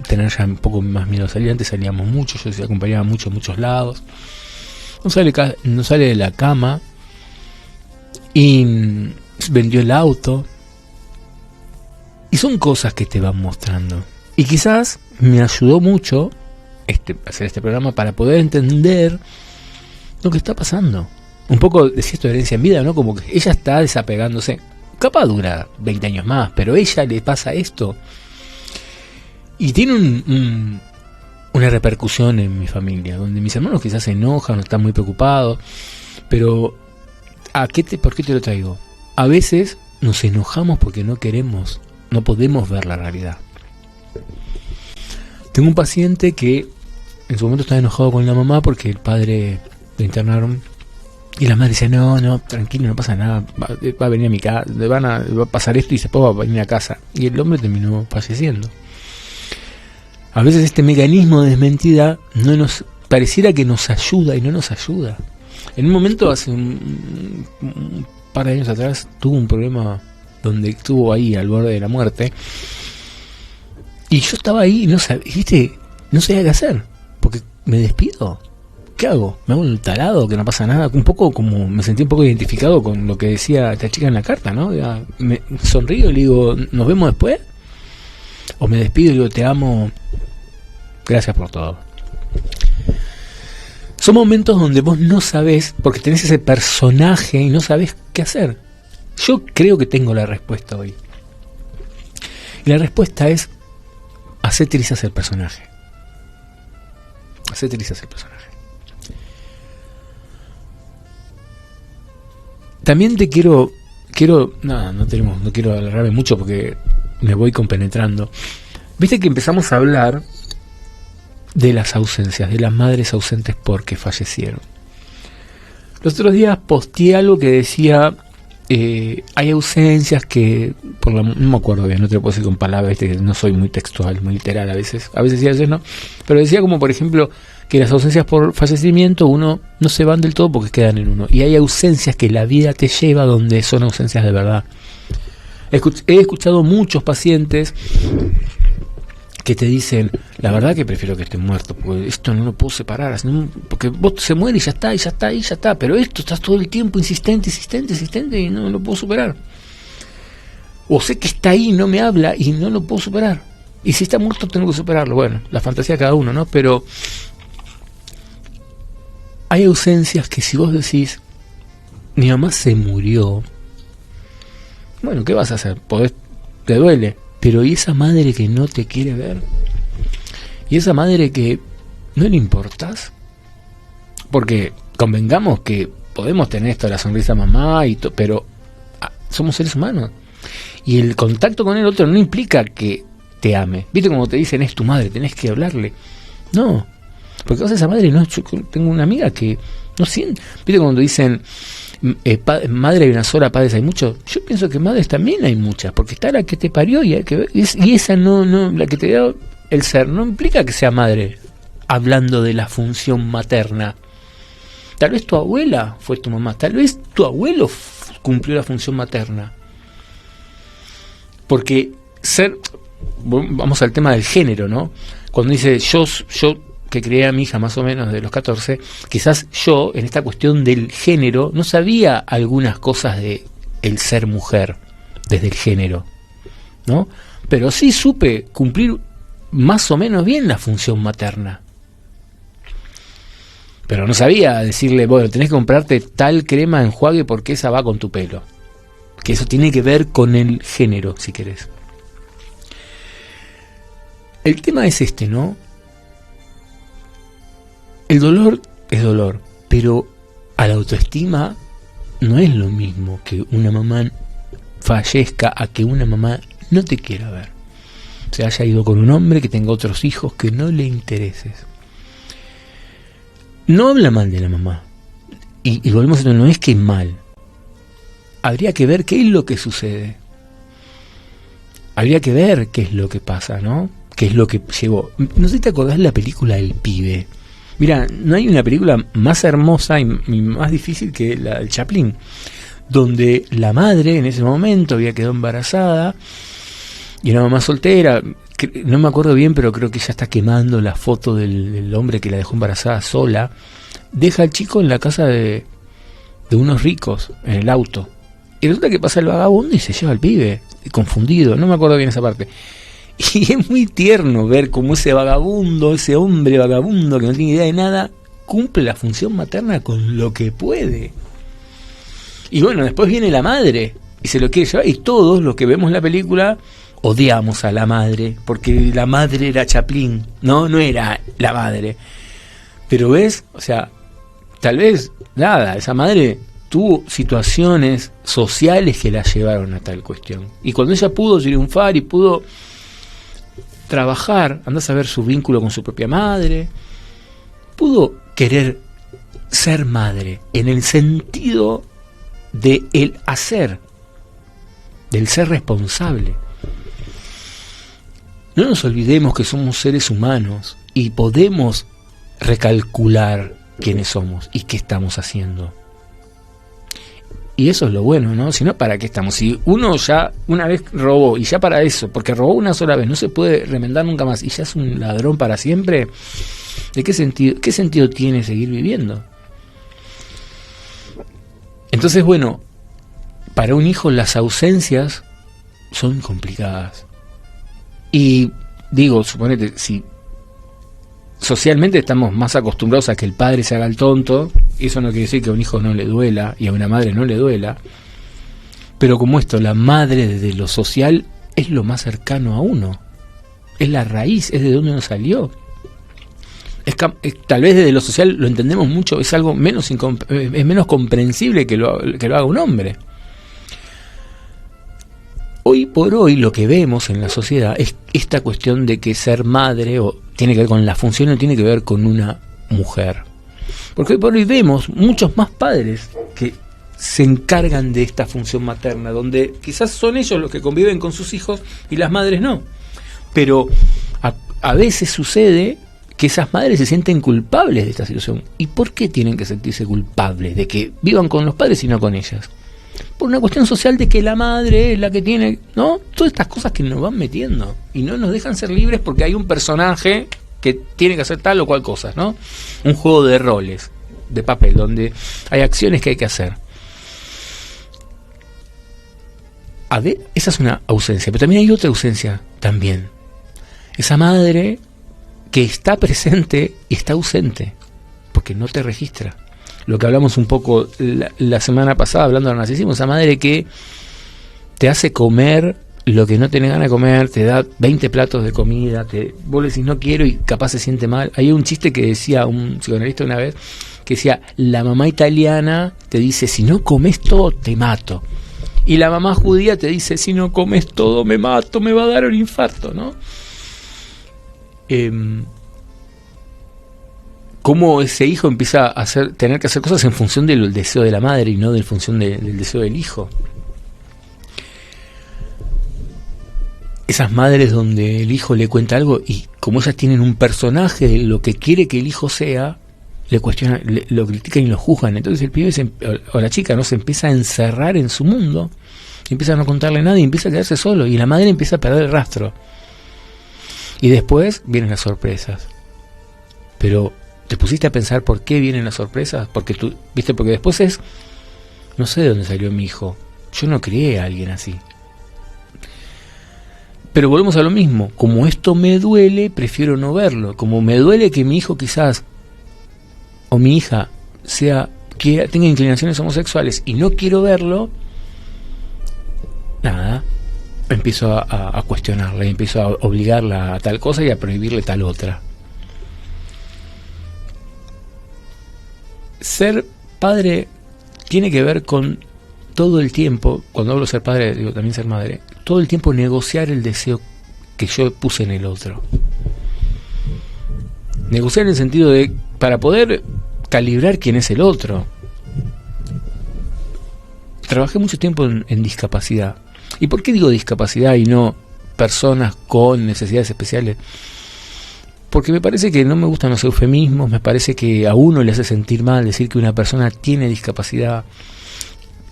tener ya un poco más miedo a salir. Antes salíamos mucho, yo acompañaba mucho a muchos lados. No sale de la cama. Y vendió el auto. Y son cosas que te van mostrando. Y quizás me ayudó mucho hacer este programa para poder entender lo que está pasando. Un poco decía esto de herencia en vida, ¿no? Como que ella está desapegándose. Capaz dura 20 años más, pero a ella le pasa esto. Y tiene una repercusión en mi familia, donde mis hermanos quizás se enojan o están muy preocupados. Pero, ¿por qué te lo traigo? A veces nos enojamos porque no podemos ver la realidad. Tengo un paciente que en su momento estaba enojado con la mamá porque el padre lo internaron y la madre dice no, tranquilo, no pasa nada, va a venir a mi casa, va a pasar esto y después va a venir a casa, y el hombre terminó falleciendo. A veces este mecanismo de desmentida pareciera que nos ayuda y no nos ayuda. En un momento hace un par de años atrás tuvo un problema donde estuvo ahí al borde de la muerte. Y yo estaba ahí y no sabía qué hacer. Porque me despido. ¿Qué hago? ¿Me hago el tarado? Que no pasa nada. Un poco como me sentí un poco identificado con lo que decía esta chica en la carta, ¿no? Me sonrío y le digo, ¿nos vemos después? O me despido y digo, te amo. Gracias por todo. Son momentos donde vos no sabés, porque tenés ese personaje y no sabés qué hacer. Yo creo que tengo la respuesta hoy. Y la respuesta es: hacé trizas el personaje. Hacé trizas el personaje. También te quiero no quiero alargarme mucho porque me voy compenetrando. Viste que empezamos a hablar de las ausencias, de las madres ausentes porque fallecieron. Los otros días posteé algo que decía hay ausencias que no me acuerdo bien, no te lo puedo decir con palabras, ¿viste? Que no soy muy textual, muy literal a veces sí, a veces no, pero decía como por ejemplo que las ausencias por fallecimiento uno no se van del todo porque quedan en uno, y hay ausencias que la vida te lleva donde son ausencias de verdad. He escuchado muchos pacientes que te dicen, la verdad que prefiero que esté muerto, porque esto no lo puedo separar, porque vos se muere y ya está, pero esto estás todo el tiempo insistente y no lo puedo superar. O sé que está ahí, no me habla y no lo puedo superar. Y si está muerto tengo que superarlo. Bueno, la fantasía de cada uno, ¿no? Pero hay ausencias que si vos decís, mi mamá se murió, bueno, ¿qué vas a hacer? Te duele. Pero ¿y esa madre que no te quiere ver? ¿Y esa madre que no le importás? Porque convengamos que podemos tener esto, la sonrisa mamá, pero somos seres humanos. Y el contacto con el otro no implica que te ame. ¿Viste como te dicen, es tu madre, tenés que hablarle? No, porque vos esa madre, no, yo tengo una amiga que no siente. ¿Viste cuando dicen, madre hay una sola, padres hay muchos? Yo pienso que madres también hay muchas, porque está la que te parió y esa no, la que te dio el ser, no implica que sea madre, hablando de la función materna. Tal vez tu abuela fue tu mamá, tal vez tu abuelo cumplió la función materna. Porque vamos al tema del género, ¿no? Cuando dice yo que crié a mi hija más o menos de los 14, quizás yo en esta cuestión del género no sabía algunas cosas de el ser mujer desde el género, ¿no? Pero sí supe cumplir más o menos bien la función materna. Pero no sabía decirle, bueno, tenés que comprarte tal crema enjuague porque esa va con tu pelo. Que eso tiene que ver con el género, si querés. El tema es este, ¿no? El dolor es dolor, pero a la autoestima no es lo mismo que una mamá fallezca a que una mamá no te quiera ver. Se haya ido con un hombre, que tenga otros hijos, que no le intereses. No habla mal de la mamá. Y volvemos a decir, no es que mal. Habría que ver qué es lo que sucede. Habría que ver qué es lo que pasa, ¿no? Qué es lo que llegó. No sé si te acordás de la película El Pibe. Mira, no hay una película más hermosa y más difícil que la del Chaplin, donde la madre en ese momento había quedado embarazada y una mamá soltera, no me acuerdo bien, pero creo que ella está quemando la foto del hombre que la dejó embarazada sola. Deja al chico en la casa de unos ricos, en el auto. Y resulta que pasa el vagabundo y se lleva al pibe, confundido, no me acuerdo bien esa parte. Y es muy tierno ver cómo ese vagabundo, ese hombre vagabundo que no tiene idea de nada, cumple la función materna con lo que puede. Y bueno, después viene la madre y se lo quiere llevar. Y todos los que vemos la película odiamos a la madre, porque la madre era Chaplin, no era la madre. Pero ves, o sea, tal vez, nada, esa madre tuvo situaciones sociales que la llevaron a tal cuestión. Y cuando ella pudo triunfar y pudo trabajar, andás a ver su vínculo con su propia madre, pudo querer ser madre en el sentido de el hacer, del ser responsable. No nos olvidemos que somos seres humanos y podemos recalcular quiénes somos y qué estamos haciendo. Y eso es lo bueno, ¿no? Si no, ¿para qué estamos? Si uno ya una vez robó y ya para eso, porque robó una sola vez, no se puede remendar nunca más y ya es un ladrón para siempre, ¿de qué sentido tiene seguir viviendo? Entonces, bueno, para un hijo las ausencias son complicadas. Y digo, suponete, si socialmente estamos más acostumbrados a que el padre se haga el tonto, eso no quiere decir que a un hijo no le duela y a una madre no le duela, pero como esto, la madre desde lo social es lo más cercano a uno, es la raíz, es de donde uno salió. Tal vez desde lo social lo entendemos mucho, es algo menos comprensible que lo haga un hombre. Hoy por hoy lo que vemos en la sociedad es esta cuestión de que ser madre tiene que ver con la función, no tiene que ver con una mujer. Porque hoy por hoy vemos muchos más padres que se encargan de esta función materna, donde quizás son ellos los que conviven con sus hijos y las madres no. Pero a veces sucede que esas madres se sienten culpables de esta situación. ¿Y por qué tienen que sentirse culpables de que vivan con los padres y no con ellas? Por una cuestión social de que la madre es la que tiene, ¿no? Todas estas cosas que nos van metiendo y no nos dejan ser libres porque hay un personaje que tiene que hacer tal o cual cosa, ¿no? Un juego de roles, de papel, donde hay acciones que hay que hacer. A ver, esa es una ausencia, pero también hay otra ausencia también. Esa madre que está presente y está ausente, porque no te registra. Lo que hablamos un poco la semana pasada hablando del narcisismo, esa madre que te hace comer lo que no tenés ganas de comer, te da 20 platos de comida, vos le decís no quiero y capaz se siente mal. Hay un chiste que decía un psicoanalista una vez, que decía, la mamá italiana te dice, si no comes todo, te mato. Y la mamá judía te dice, si no comes todo, me mato, me va a dar un infarto, ¿no? Cómo ese hijo empieza a tener que hacer cosas en función del deseo de la madre y no en función del deseo del hijo. Esas madres donde el hijo le cuenta algo y como ellas tienen un personaje de lo que quiere que el hijo sea, le cuestionan, lo critican y lo juzgan. Entonces el pibe o la chica no se empieza a encerrar en su mundo, empieza a no contarle nada y empieza a quedarse solo y la madre empieza a perder el rastro. Y después vienen las sorpresas. Pero ¿te pusiste a pensar por qué vienen las sorpresas? Porque después no sé de dónde salió mi hijo. Yo no crié a alguien así. Pero volvemos a lo mismo. Como esto me duele, prefiero no verlo. Como me duele que mi hijo quizás o mi hija tenga inclinaciones homosexuales y no quiero verlo, nada, empiezo a cuestionarla y empiezo a obligarla a tal cosa y a prohibirle tal otra. Ser padre tiene que ver con todo el tiempo, cuando hablo de ser padre, digo también ser madre, todo el tiempo negociar el deseo que yo puse en el otro. Negociar en el sentido de, para poder calibrar quién es el otro. Trabajé mucho tiempo en discapacidad. ¿Y por qué digo discapacidad y no personas con necesidades especiales? Porque me parece que no me gustan los eufemismos, me parece que a uno le hace sentir mal decir que una persona tiene discapacidad.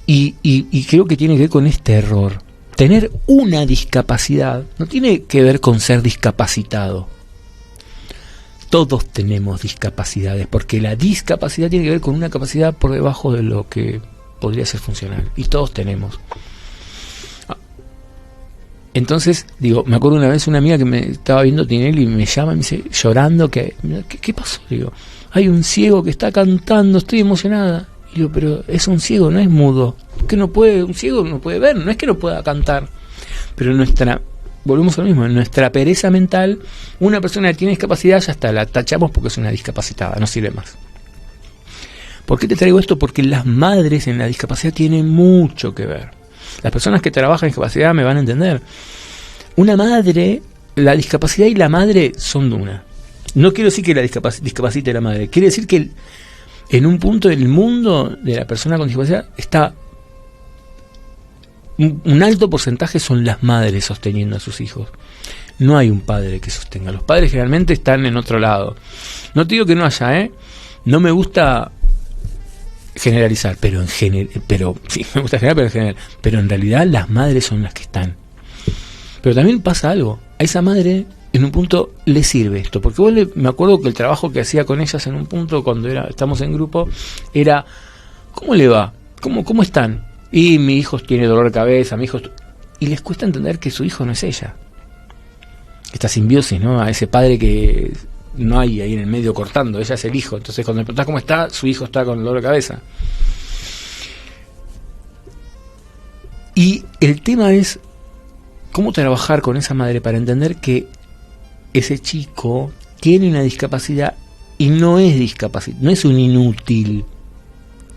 Y creo que tiene que ver con este error. Tener una discapacidad no tiene que ver con ser discapacitado. Todos tenemos discapacidades, porque la discapacidad tiene que ver con una capacidad por debajo de lo que podría ser funcional. Y todos tenemos. Entonces, me acuerdo una vez una amiga que me estaba viendo Tinelli y me llama y me dice, llorando, ¿qué pasó? Digo, hay un ciego que está cantando, estoy emocionada. Y digo, pero es un ciego, no es mudo. Que un ciego no puede ver, no es que no pueda cantar. Pero volvemos a lo mismo, en nuestra pereza mental, una persona que tiene discapacidad ya está, la tachamos porque es una discapacitada, no sirve más. ¿Por qué te traigo esto? Porque las madres en la discapacidad tienen mucho que ver. Las personas que trabajan en discapacidad me van a entender. Una madre, la discapacidad y la madre son de una. No quiero decir que la discapacite a la madre, quiere decir que en un punto del mundo de la persona con discapacidad está un alto porcentaje son las madres sosteniendo a sus hijos. No hay un padre que sostenga. Los padres generalmente están en otro lado. No te digo que no haya, no me gusta generalizar, pero sí, me gusta generalizar, pero en general. Pero en realidad las madres son las que están. Pero también pasa algo. A esa madre en un punto le sirve esto, porque me acuerdo que el trabajo que hacía con ellas en un punto cuando estamos en grupo era, ¿cómo le va? ¿Cómo están? Y mi hijo tiene dolor de cabeza, y les cuesta entender que su hijo no es ella. Esta simbiosis, ¿no? A ese padre que no hay ahí en el medio cortando, ella es el hijo. Entonces cuando le preguntas cómo está, su hijo está con dolor de cabeza. Y el tema es cómo trabajar con esa madre para entender que ese chico tiene una discapacidad y no es discapacidad, no es un inútil.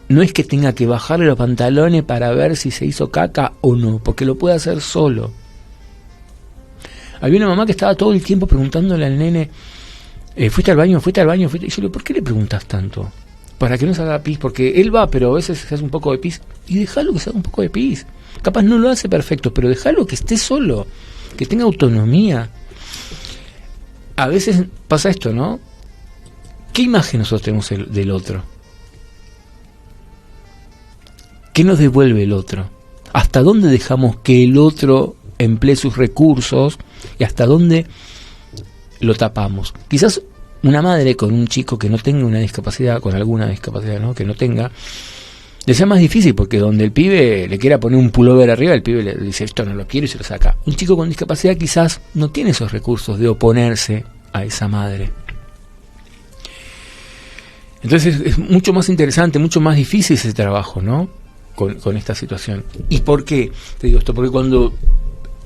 No es que tenga que bajarle los pantalones para ver si se hizo caca o no, porque lo puede hacer solo. Había una mamá que estaba todo el tiempo preguntándole al nene, ¿fuiste al baño? Y yo le digo, ¿por qué le preguntas tanto? Para que no se haga pis, porque él va, pero a veces se hace un poco de pis. Y déjalo que se haga un poco de pis. Capaz no lo hace perfecto, pero déjalo que esté solo, que tenga autonomía. A veces pasa esto, ¿no? ¿Qué imagen nosotros tenemos del otro? ¿Qué nos devuelve el otro? ¿Hasta dónde dejamos que el otro emplee sus recursos y hasta dónde lo tapamos? Quizás una madre con un chico que no tenga una discapacidad, con alguna discapacidad, ¿no? Que no tenga, le sea más difícil, porque donde el pibe le quiera poner un pullover arriba, el pibe le dice esto no lo quiero y se lo saca. Un chico con discapacidad quizás no tiene esos recursos de oponerse a esa madre. Entonces es mucho más interesante, mucho más difícil ese trabajo, ¿no? Con esta situación. ¿Y por qué te digo esto? Porque cuando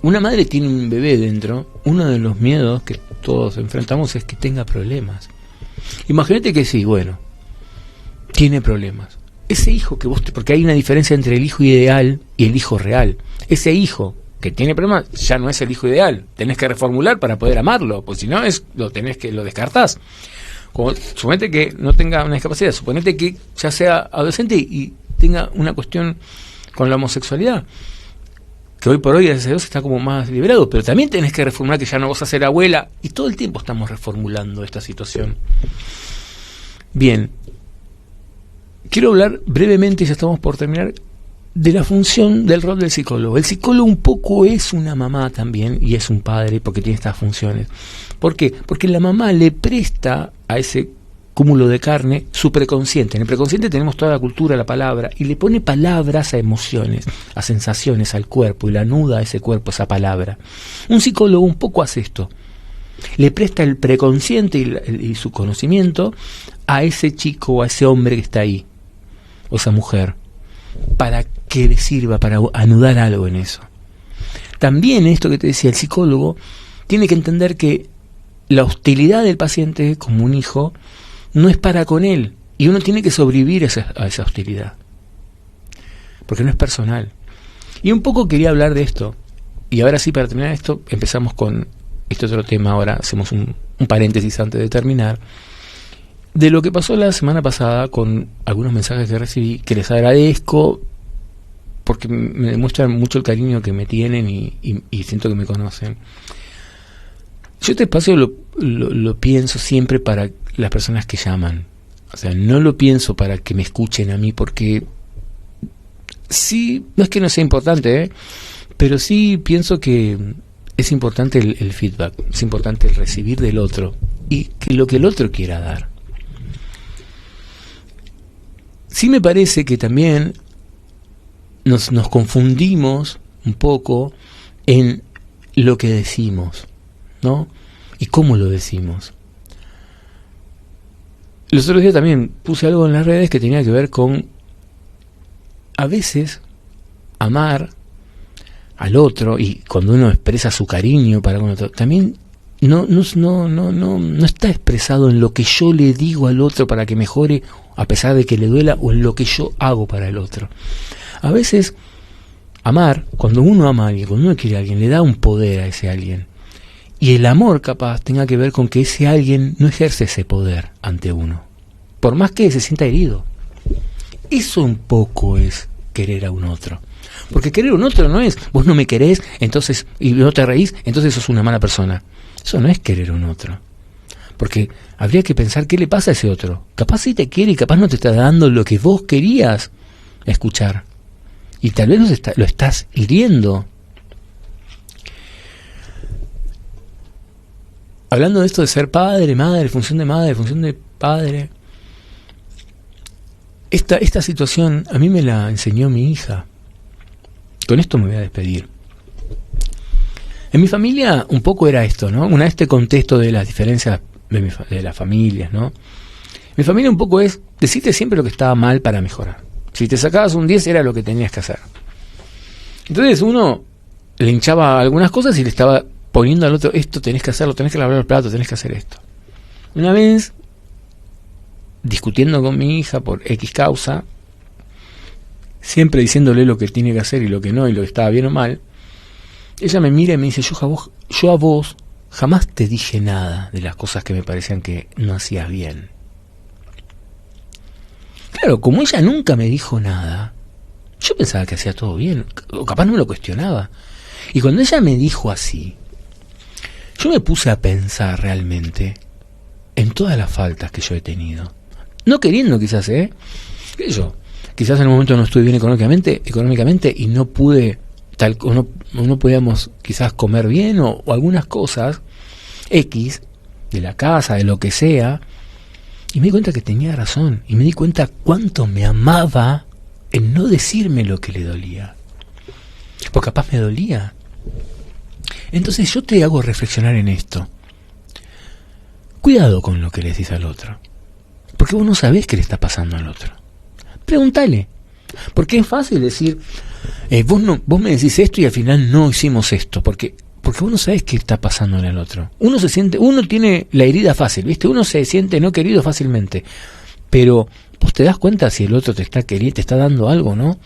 una madre tiene un bebé dentro, uno de los miedos que todos enfrentamos es que tenga problemas. Imagínate que sí, bueno, tiene problemas. Ese hijo que vos, porque hay una diferencia entre el hijo ideal y el hijo real. Ese hijo que tiene problemas ya no es el hijo ideal. Tenés que reformular para poder amarlo, pues si no lo descartás. Suponete que no tenga una discapacidad, suponete que ya sea adolescente y tenga una cuestión con la homosexualidad, que hoy por hoy, gracias a Dios, está como más liberado, pero también tenés que reformular que ya no vas a ser abuela, y todo el tiempo estamos reformulando esta situación. Bien, quiero hablar brevemente, ya estamos por terminar, de la función del rol del psicólogo. El psicólogo un poco es una mamá también, y es un padre, porque tiene estas funciones. ¿Por qué? Porque la mamá le presta a ese cúmulo de carne su preconsciente. En el preconsciente tenemos toda la cultura, la palabra, y le pone palabras a emociones, a sensaciones, al cuerpo, y la anuda a ese cuerpo, esa palabra. Un psicólogo un poco hace esto. Le presta el preconsciente y su conocimiento a ese chico o a ese hombre que está ahí, o esa mujer, para que le sirva, para anudar algo en eso. También esto que te decía, el psicólogo tiene que entender que la hostilidad del paciente como un hijo no es para con él, y uno tiene que sobrevivir a esa hostilidad, porque no es personal. Y un poco quería hablar de esto, y ahora sí, para terminar esto, empezamos con este otro tema. Ahora hacemos un paréntesis antes de terminar, de lo que pasó la semana pasada con algunos mensajes que recibí, que les agradezco, porque me demuestran mucho el cariño que me tienen y siento que me conocen. Yo este espacio lo pienso siempre para las personas que llaman. O sea, no lo pienso para que me escuchen a mí, porque sí, no es que no sea importante, pero sí pienso que es importante el feedback, es importante el recibir del otro y que lo que el otro quiera dar. Sí me parece que también nos confundimos un poco en lo que decimos, ¿no? Y cómo lo decimos. Los otros días también puse algo en las redes que tenía que ver con, a veces, amar al otro, y cuando uno expresa su cariño para con otro, también no está expresado en lo que yo le digo al otro para que mejore, a pesar de que le duela, o en lo que yo hago para el otro. A veces, amar, cuando uno ama a alguien, cuando uno quiere a alguien, le da un poder a ese alguien. Y el amor capaz tenga que ver con que ese alguien no ejerce ese poder ante uno, por más que se sienta herido. Eso un poco es querer a un otro. Porque querer a un otro no es, vos no me querés, entonces, y no te reís, entonces sos una mala persona. Eso no es querer a un otro. Porque habría que pensar qué le pasa a ese otro. Capaz sí te quiere y capaz no te está dando lo que vos querías escuchar. Y tal vez lo estás hiriendo. Hablando de esto de ser padre, madre, función de padre. Esta situación a mí me la enseñó mi hija. Con esto me voy a despedir. En mi familia un poco era esto, ¿no? Este contexto de las diferencias de las familias, ¿no? Mi familia un poco es decirte siempre lo que estaba mal para mejorar. Si te sacabas un 10 era lo que tenías que hacer. Entonces uno le hinchaba algunas cosas y le estaba poniendo al otro, esto tenés que hacerlo, tenés que lavar los platos, tenés que hacer esto. Una vez, discutiendo con mi hija por X causa, siempre diciéndole lo que tiene que hacer y lo que no, y lo que estaba bien o mal, ella me mira y me dice, yo a vos jamás te dije nada de las cosas que me parecían que no hacías bien. Claro, como ella nunca me dijo nada, yo pensaba que hacía todo bien, o capaz no me lo cuestionaba. Y cuando ella me dijo así, yo me puse a pensar realmente en todas las faltas que yo he tenido. No queriendo quizás, quizás en un momento no estuve bien económicamente y no pude, no podíamos quizás comer bien o algunas cosas X de la casa, de lo que sea, y me di cuenta que tenía razón, y me di cuenta cuánto me amaba en no decirme lo que le dolía, porque capaz me dolía. Entonces yo te hago reflexionar en esto. Cuidado con lo que le decís al otro, porque vos no sabés qué le está pasando al otro. Pregúntale, porque es fácil decir, vos me decís esto y al final no hicimos esto, porque vos no sabés qué está pasando en el otro. Uno tiene la herida fácil, ¿viste? Uno se siente no querido fácilmente, pero vos te das cuenta si el otro te está queriendo, te está dando algo, ¿no?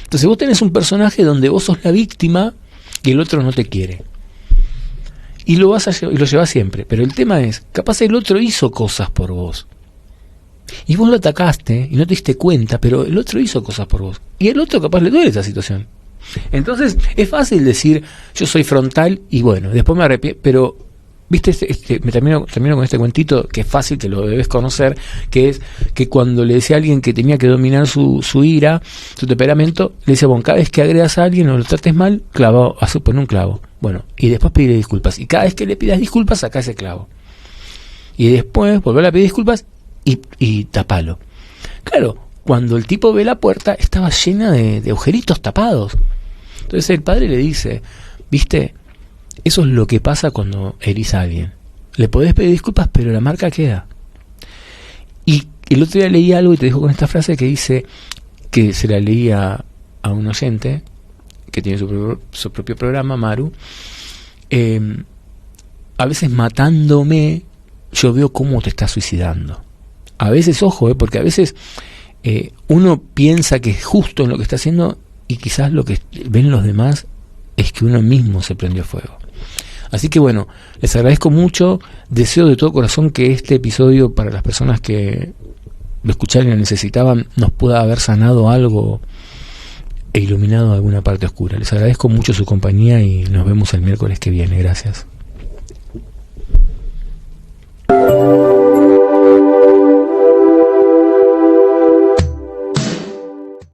Entonces vos tenés un personaje donde vos sos la víctima y el otro no te quiere. Y lo llevas siempre, pero el tema es, capaz el otro hizo cosas por vos. Y vos lo atacaste y no te diste cuenta, pero el otro hizo cosas por vos. Y el otro capaz le duele esa situación. Entonces es fácil decir, yo soy frontal y bueno, después me arrepiento, pero viste, me termino con este cuentito que es fácil, que lo debes conocer, que es que cuando le decía a alguien que tenía que dominar su ira, su temperamento, le decía, bueno, cada vez que agredas a alguien o lo trates mal, pon un clavo. Bueno, y después pedirle disculpas. Y cada vez que le pidas disculpas, saca ese clavo. Y después volver a pedir disculpas y tapalo. Claro, cuando el tipo ve la puerta, estaba llena de agujeritos tapados. Entonces el padre le dice, viste, eso es lo que pasa cuando herís a alguien. Le podés pedir disculpas, pero la marca queda. Y el otro día leí algo y te dejo con esta frase que dice, que se la leía a un oyente que tiene su propio programa, Maru. A veces matándome, yo veo cómo te estás suicidando. A veces, ojo, porque a veces uno piensa que es justo en lo que está haciendo y quizás lo que ven los demás es que uno mismo se prendió fuego. Así que bueno, les agradezco mucho, deseo de todo corazón que este episodio, para las personas que lo escucharon y lo necesitaban, nos pueda haber sanado algo e iluminado alguna parte oscura. Les agradezco mucho su compañía y nos vemos el miércoles que viene. Gracias.